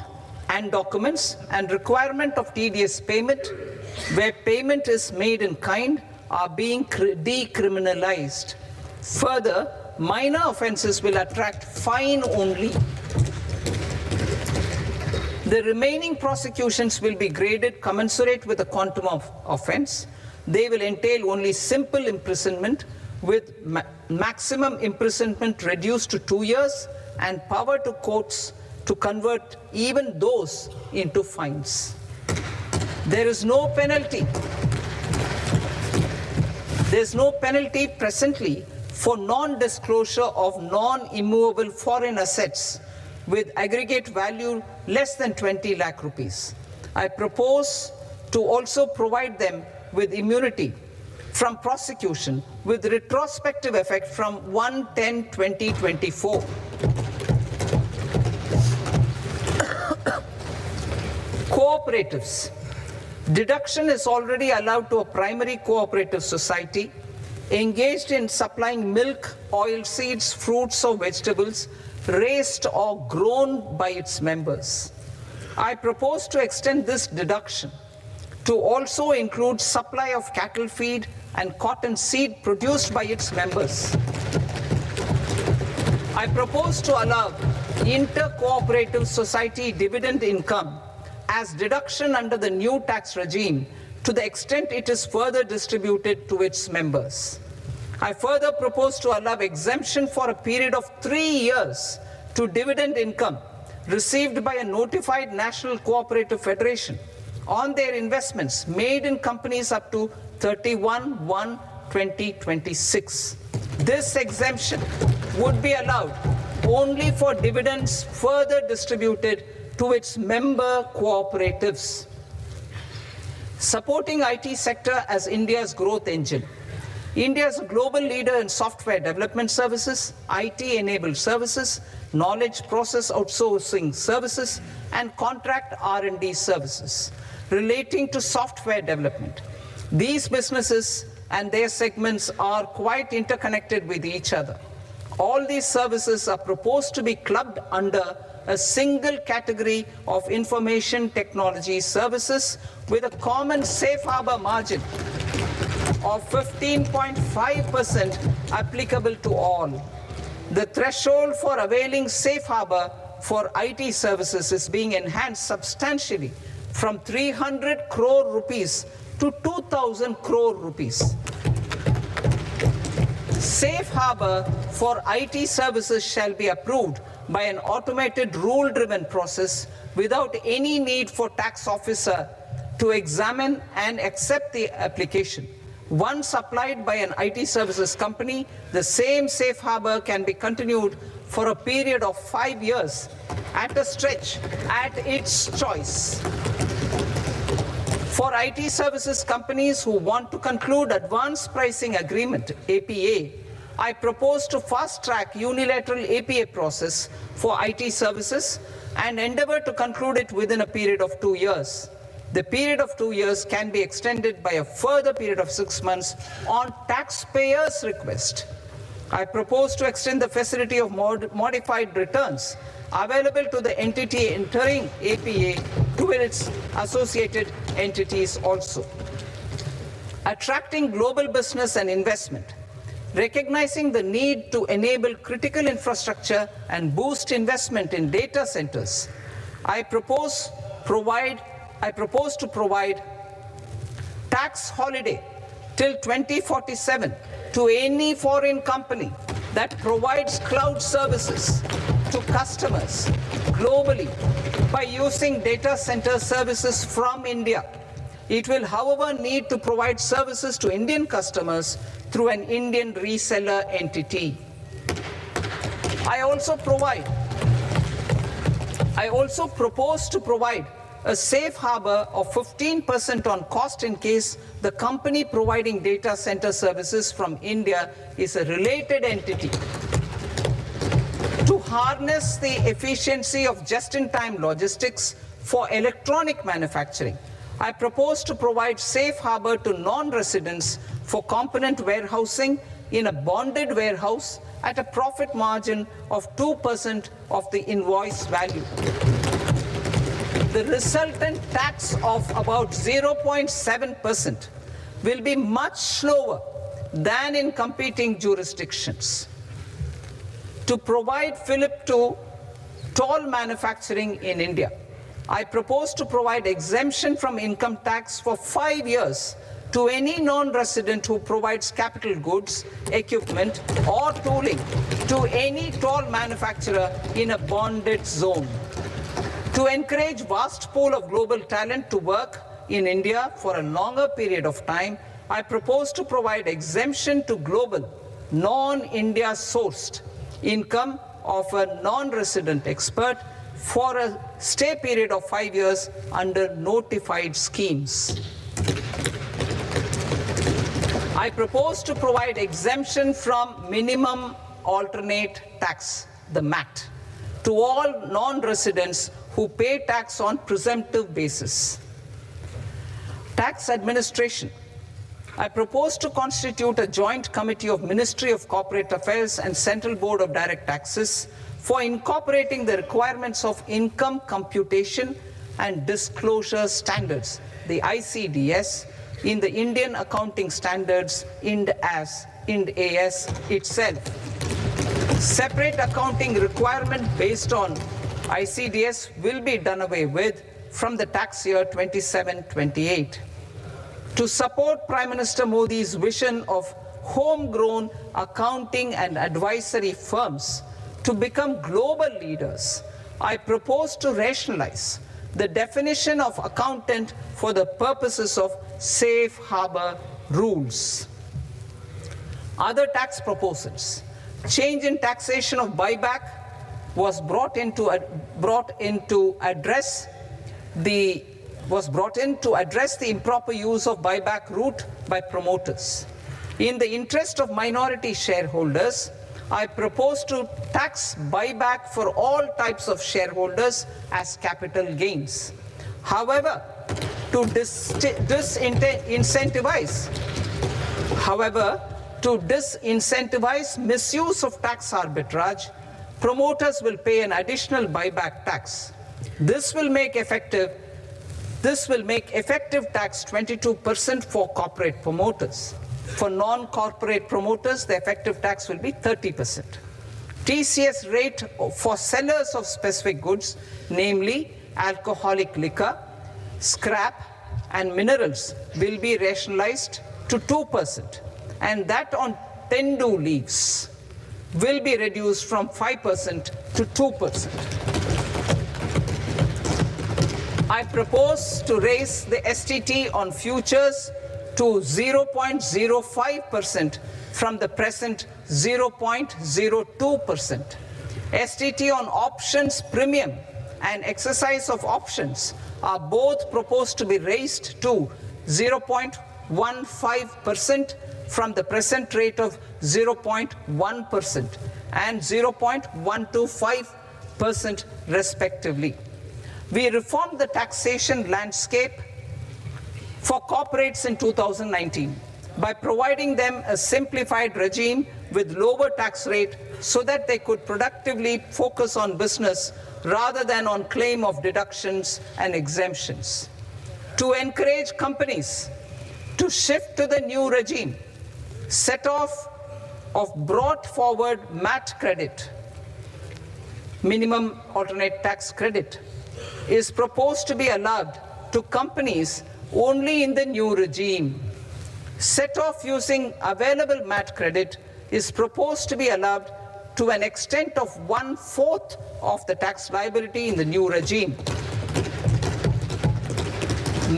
and documents and requirement of TDS payment where payment is made in kind are being decriminalized. Further, minor offenses will attract fine only. The remaining prosecutions will be graded commensurate with the quantum of offense. They will entail only simple imprisonment with maximum imprisonment reduced to 2 years and power to courts to convert even those into fines. There is no penalty. There's no penalty presently for non-disclosure of non-immovable foreign assets with aggregate value less than 20 lakh rupees. I propose to also provide them with immunity from prosecution with retrospective effect from 1/10/2024. Cooperatives. Deduction is already allowed to a primary cooperative society engaged in supplying milk, oilseeds, fruits or vegetables raised or grown by its members. I propose to extend this deduction to also include supply of cattle feed and cotton seed produced by its members. I propose to allow inter-cooperative society dividend income as deduction under the new tax regime to the extent it is further distributed to its members. I further propose to allow exemption for a period of 3 years to dividend income received by a notified national cooperative federation on their investments made in companies up to 31/1/2026. This exemption would be allowed only for dividends further distributed to its member cooperatives. Supporting IT sector as India's growth engine. India is a global leader in software development services, IT-enabled services, knowledge process outsourcing services, and contract R&D services relating to software development. These businesses and their segments are quite interconnected with each other. All these services are proposed to be clubbed under a single category of information technology services with a common safe harbor margin of 15.5% applicable to all. The threshold for availing safe harbor for IT services is being enhanced substantially from 300 crore rupees to 2,000 crore rupees. Safe harbor for IT services shall be approved by an automated rule-driven process without any need for tax officer to examine and accept the application. Once applied by an IT services company, the same safe harbor can be continued for a period of 5 years at a stretch at its choice. For IT services companies who want to conclude advanced pricing agreement, APA, I propose to fast-track unilateral APA process for IT services and endeavor to conclude it within a period of 2 years. The period of 2 years can be extended by a further period of 6 months on taxpayers' request. I propose to extend the facility of modified returns available to the entity entering APA to its associated entities also. Attracting global business and investment. Recognizing the need to enable critical infrastructure and boost investment in data centers, I propose to provide tax holiday till 2047 to any foreign company that provides cloud services to customers globally by using data center services from India. It will, however, need to provide services to Indian customers through an Indian reseller entity. I also propose to provide a safe harbor of 15% on cost in case the company providing data center services from India is a related entity. To harness the efficiency of just-in-time logistics for electronic manufacturing, I propose to provide safe harbor to non-residents for component warehousing in a bonded warehouse at a profit margin of 2% of the invoice value. The resultant tax of about 0.7% will be much lower than in competing jurisdictions. To provide fillip to toll manufacturing in India, I propose to provide exemption from income tax for 5 years to any non-resident who provides capital goods, equipment, or tooling to any toll manufacturer in a bonded zone. To encourage vast pool of global talent to work in India for a longer period of time, I propose to provide exemption to global, non-India sourced income of a non-resident expert for a stay period of 5 years under notified schemes. I propose to provide exemption from minimum alternate tax, the MAT, to all non-residents who pay tax on presumptive basis. Tax administration. I propose to constitute a joint committee of Ministry of Corporate Affairs and Central Board of Direct Taxes for incorporating the requirements of income computation and disclosure standards, the ICDS, in the Indian Accounting Standards, IND AS itself. Separate accounting requirement based on ICDS will be done away with from the tax year 27-28. To support Prime Minister Modi's vision of homegrown accounting and advisory firms to become global leaders, I propose to rationalize the definition of accountant for the purposes of safe harbor rules. Other tax proposals. Change in taxation of buyback was brought in to address the improper use of buyback route by promoters. In the interest of minority shareholders, I propose to tax buyback for all types of shareholders as capital gains. However, to disincentivize misuse of tax arbitrage, promoters will pay an additional buyback tax. This will make effective tax 22% for corporate promoters. For non-corporate promoters, the effective tax will be 30%. TCS rate for sellers of specific goods, namely alcoholic liquor, scrap, and minerals, will be rationalized to 2%, and that on tendu leaves will be reduced from 5% to 2%. I propose to raise the STT on futures to 0.05% from the present 0.02%. STT on options premium and exercise of options are both proposed to be raised to 0.15% from the present rate of 0.1% and 0.125% respectively. We reformed the taxation landscape for corporates in 2019 by providing them a simplified regime with lower tax rate so that they could productively focus on business rather than on claim of deductions and exemptions. To encourage companies to shift to the new regime, set off of brought forward MAT credit, minimum alternate tax credit, is proposed to be allowed to companies only in the new regime. Set off using available MAT credit is proposed to be allowed to an extent of 1/4 of the tax liability in the new regime.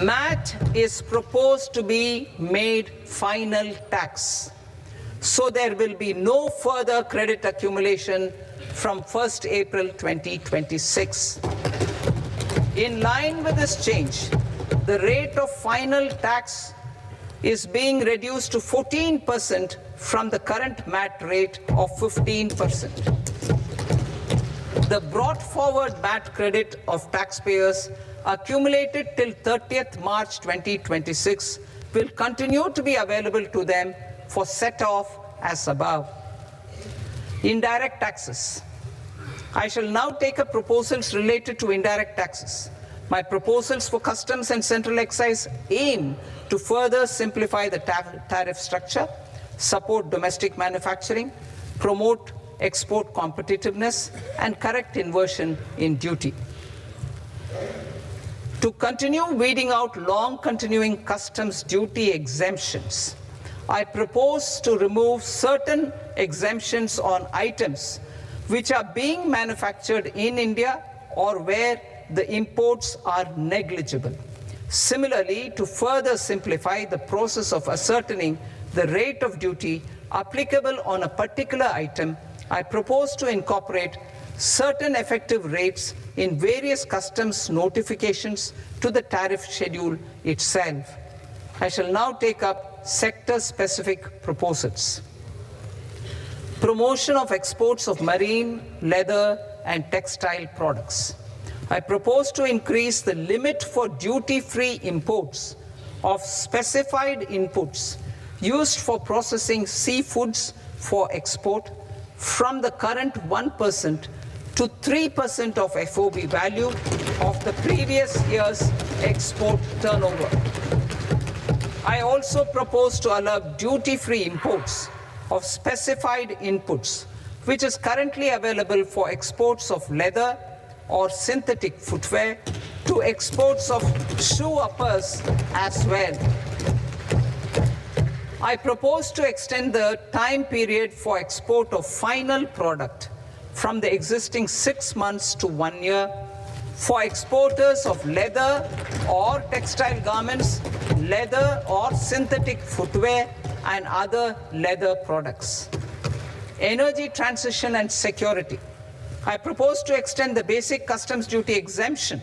MAT is proposed to be made final tax, so there will be no further credit accumulation from 1st April 2026. In line with this change, the rate of final tax is being reduced to 14% from the current MAT rate of 15%. The brought forward MAT credit of taxpayers accumulated till 30th March 2026 will continue to be available to them for set-off as above. Indirect taxes. I shall now take up proposals related to indirect taxes. My proposals for customs and central excise aim to further simplify the tariff structure, support domestic manufacturing, promote export competitiveness, and correct inversion in duty. To continue weeding out long-continuing customs duty exemptions, I propose to remove certain exemptions on items which are being manufactured in India or where the imports are negligible. Similarly, to further simplify the process of ascertaining the rate of duty applicable on a particular item, I propose to incorporate certain effective rates in various customs notifications to the tariff schedule itself. I shall now take up sector-specific proposals. Promotion of exports of marine, leather, and textile products. I propose to increase the limit for duty-free imports of specified inputs used for processing seafoods for export from the current 1% to 3% of FOB value of the previous year's export turnover. I also propose to allow duty-free imports of specified inputs, which is currently available for exports of leather or synthetic footwear, to exports of shoe uppers as well. I propose to extend the time period for export of final product from the existing 6 months to 1 year for exporters of leather or textile garments, leather or synthetic footwear, and other leather products. Energy transition and security. I propose to extend the basic customs duty exemption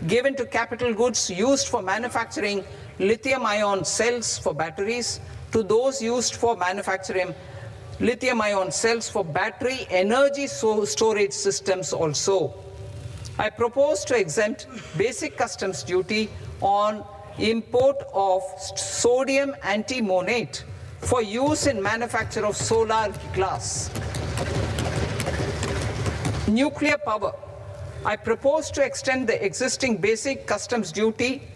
given to capital goods used for manufacturing lithium-ion cells for batteries to those used for manufacturing lithium-ion cells for battery energy storage systems also. I propose to exempt basic customs duty on import of sodium antimonate for use in manufacture of solar glass. Nuclear power. I propose to extend the existing basic customs duty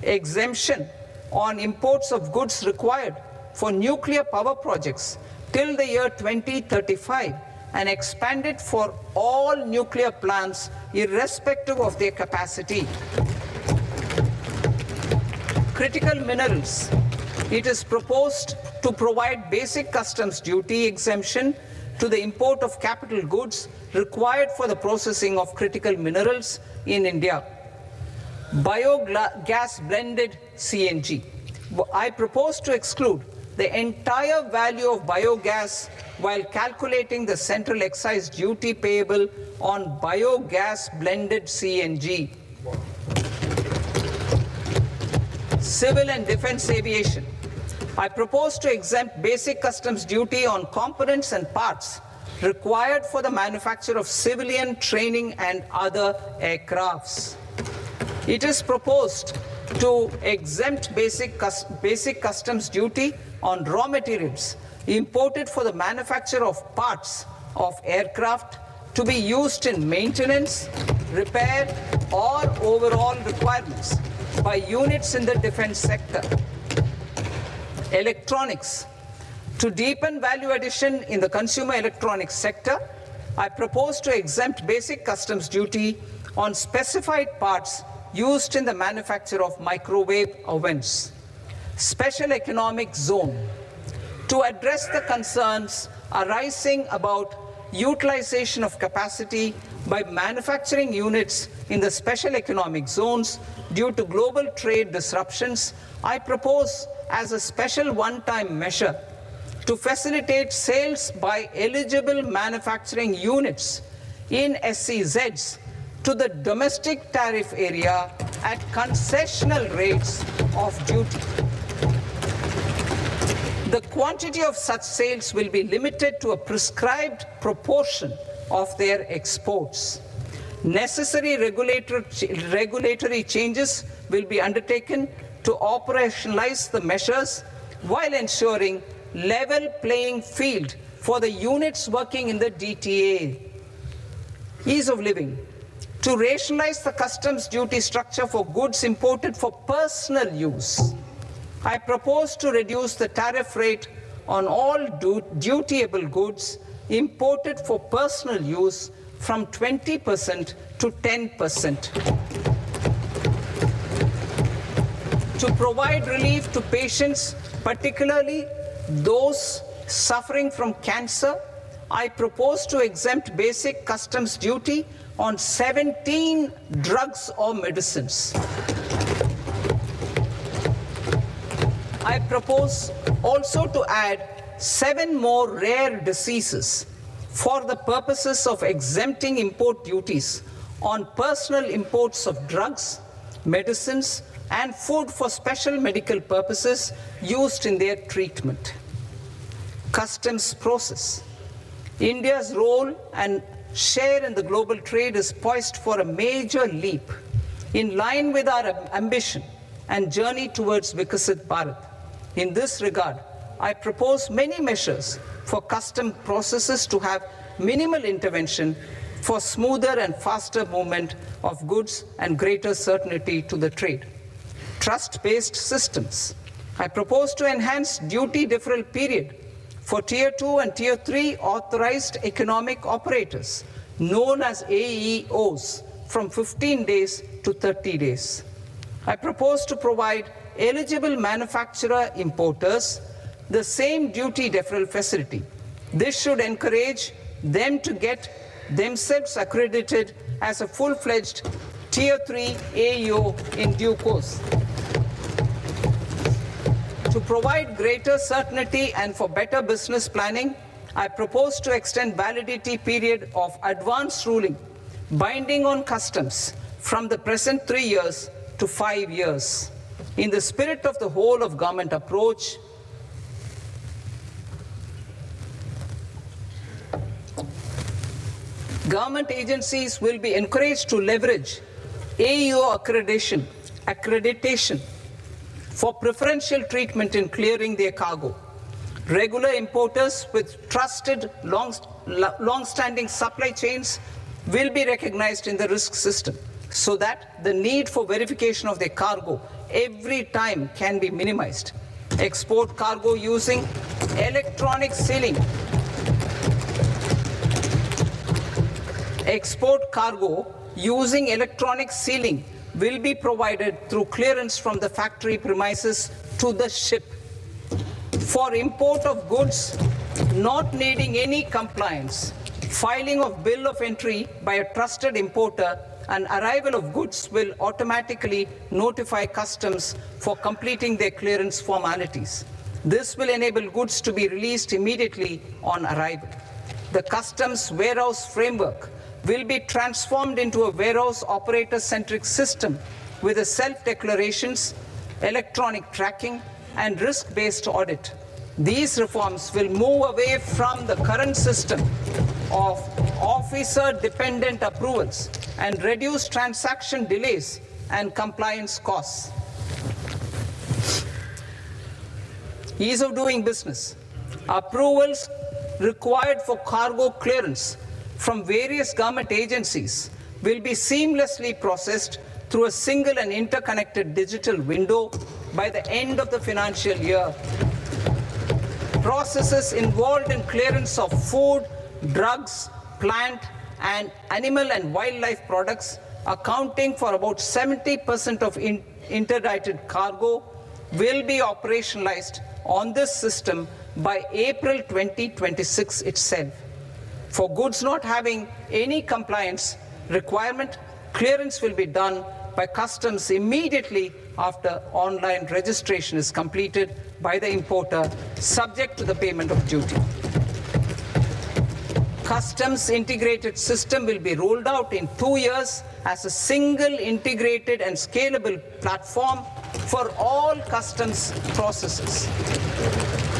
exemption on imports of goods required for nuclear power projects till the year 2035 and expand it for all nuclear plants irrespective of their capacity. Critical minerals. It is proposed to provide basic customs duty exemption to the import of capital goods required for the processing of critical minerals in India. Biogas blended CNG. I propose to exclude the entire value of biogas while calculating the central excise duty payable on biogas blended CNG. Civil and defense aviation. I propose to exempt basic customs duty on components and parts required for the manufacture of civilian training and other aircrafts. It is proposed to exempt basic customs duty on raw materials imported for the manufacture of parts of aircraft to be used in maintenance, repair, or overall requirements by units in the defense sector. Electronics. To deepen value addition in the consumer electronics sector, I propose to exempt basic customs duty on specified parts used in the manufacture of microwave ovens. Special economic zone. To address the concerns arising about utilization of capacity by manufacturing units in the special economic zones due to global trade disruptions, I propose as a special one-time measure to facilitate sales by eligible manufacturing units in SEZs to the domestic tariff area at concessional rates of duty. The quantity of such sales will be limited to a prescribed proportion of their exports. Necessary regulatory changes will be undertaken to operationalize the measures while ensuring level playing field for the units working in the DTA. Ease of living. To rationalize the customs duty structure for goods imported for personal use, I propose to reduce the tariff rate on all dutiable goods imported for personal use from 20% to 10%. To provide relief to patients, particularly those suffering from cancer, I propose to exempt basic customs duty on 17 drugs or medicines. I propose also to add 7 more rare diseases for the purposes of exempting import duties on personal imports of drugs, medicines, and food for special medical purposes used in their treatment. Customs process. India's role and share in the global trade is poised for a major leap in line with our ambition and journey towards Vikasit Bharat. In this regard, I propose many measures for custom processes to have minimal intervention for smoother and faster movement of goods and greater certainty to the trade. Trust-based systems. I propose to enhance duty deferral period for Tier 2 and Tier 3 authorized economic operators, known as AEOs, from 15 days to 30 days. I propose to provide eligible manufacturer importers the same duty deferral facility. This should encourage them to get themselves accredited as a full-fledged Tier 3 AEO in due course. To provide greater certainty and for better business planning, I propose to extend validity period of advance ruling binding on customs from the present 3 years to 5 years. In the spirit of the whole of government approach, government agencies will be encouraged to leverage AEO accreditation for preferential treatment in clearing their cargo. Regular importers with trusted long-standing supply chains will be recognized in the risk system so that the need for verification of their cargo every time can be minimized. Export cargo using electronic sealing. Export cargo using electronic sealing will be provided through clearance from the factory premises to the ship. For import of goods not needing any compliance, filing of bill of entry by a trusted importer and arrival of goods will automatically notify customs for completing their clearance formalities. This will enable goods to be released immediately on arrival. The customs warehouse framework will be transformed into a warehouse operator-centric system with a self-declarations, electronic tracking, and risk-based audit. These reforms will move away from the current system of officer-dependent approvals and reduce transaction delays and compliance costs. Ease of doing business. Approvals required for cargo clearance from various government agencies will be seamlessly processed through a single and interconnected digital window by the end of the financial year. Processes involved in clearance of food, drugs, plant, and animal and wildlife products, accounting for about 70% of interdicted cargo, will be operationalized on this system by April 2026 itself. For goods not having any compliance requirement, clearance will be done by customs immediately after online registration is completed by the importer, subject to the payment of duty. Customs integrated system will be rolled out in 2 years as a single integrated and scalable platform for all customs processes.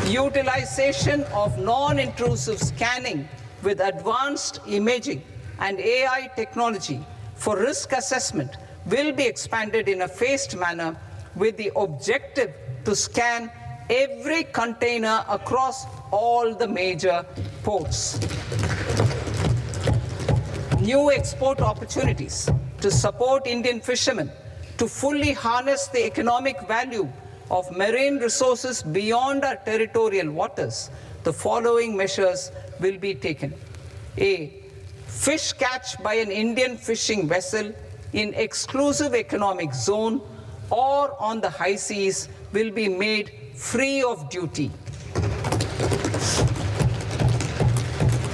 Utilization of non-intrusive scanning with advanced imaging and AI technology for risk assessment will be expanded in a phased manner with the objective to scan every container across all the major ports. New export opportunities to support Indian fishermen to fully harness the economic value of marine resources beyond our territorial waters. The following measures will be taken. A. Fish catch by an Indian fishing vessel in exclusive economic zone or on the high seas will be made free of duty.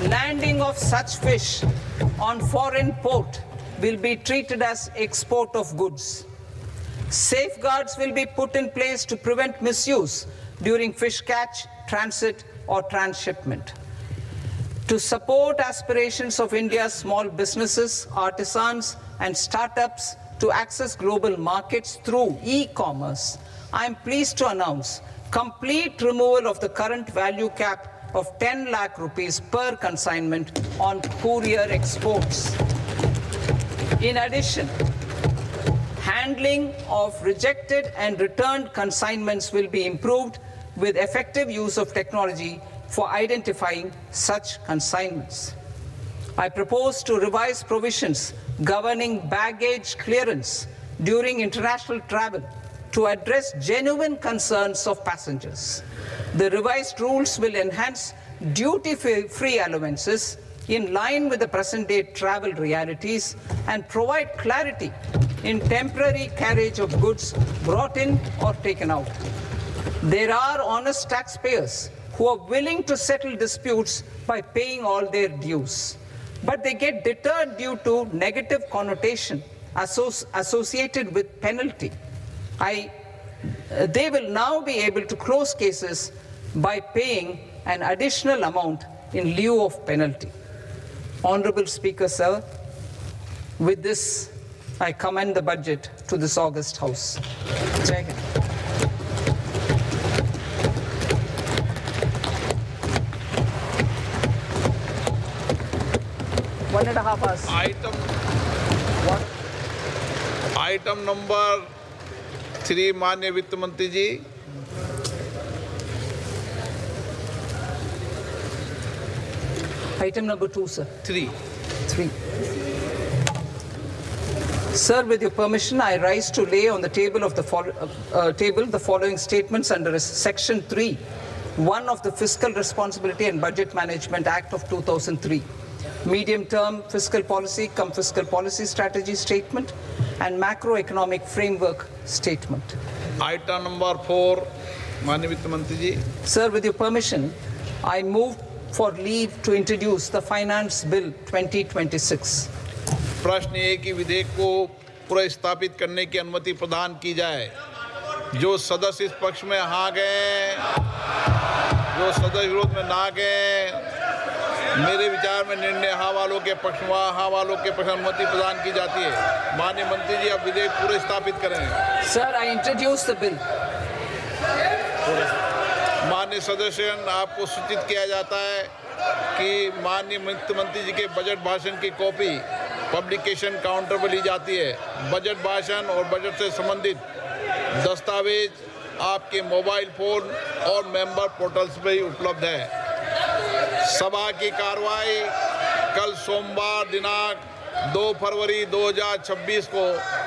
Landing of such fish on foreign port will be treated as export of goods. Safeguards will be put in place to prevent misuse during fish catch, transit, or transshipment. To support aspirations of India's small businesses, artisans, and startups to access global markets through e-commerce, I am pleased to announce complete removal of the current value cap of 10 lakh rupees per consignment on courier exports. In addition, handling of rejected and returned consignments will be improved with effective use of technology for identifying such consignments. I propose to revise provisions governing baggage clearance during international travel to address genuine concerns of passengers. The revised rules will enhance duty-free allowances in line with the present-day travel realities and provide clarity in temporary carriage of goods brought in or taken out. There are honest taxpayers who are willing to settle disputes by paying all their dues, but they get deterred due to negative connotation associated with penalty. They will now be able to close cases by paying an additional amount in lieu of penalty. Honorable Speaker, sir, with this, I commend the budget to this august House. Jai Hind. One and a half hours. Item number 3, माननीय वित्त मंत्री जी. Item number 2, sir. 3. Sir, with your permission, I rise to lay on the table of the following statements under Section 3(1) of the Fiscal Responsibility and Budget Management Act of 2003. Medium-term fiscal policy cum fiscal policy strategy statement and macroeconomic framework statement. Item number 4, माननीय वित्त मंत्री जी. Sir, with your permission, I move for leave to introduce the Finance Bill 2026. प्रश्न ये कि विधेयक को पुनर्स्थापित करने की अनुमति प्रदान की जाए. जो सदस्य इस पक्ष में हाँ गए, जो सदस्य विरोध में ना गए, मेरे विचार में निर्णय हाँ वालों के पक्ष में, हाँ वालों के पक्ष में अनुमति प्रदान की जाती है. माननीय मंत्री जी, आप विधेयक पुनर्स्थापित करें. Sir, I introduce the bill. माननीय सदस्यगण, आपको सूचित किया जाता है कि माननीय वित्त मंत्री जी के बजट भाषण की कॉपी पब्लिकेशन काउंटर पर ली जाती है. बजट भाषण और बजट से संबंधित दस्तावेज आपके मोबाइल फोन और मेंबर पोर्टल्स पे ही उपलब्ध है। सभा की कार्रवाई कल सोमवार दिनांक 2 फरवरी 2026 को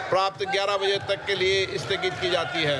प्राप्त 11 बजे तक के लिए स्थगित की जाती है।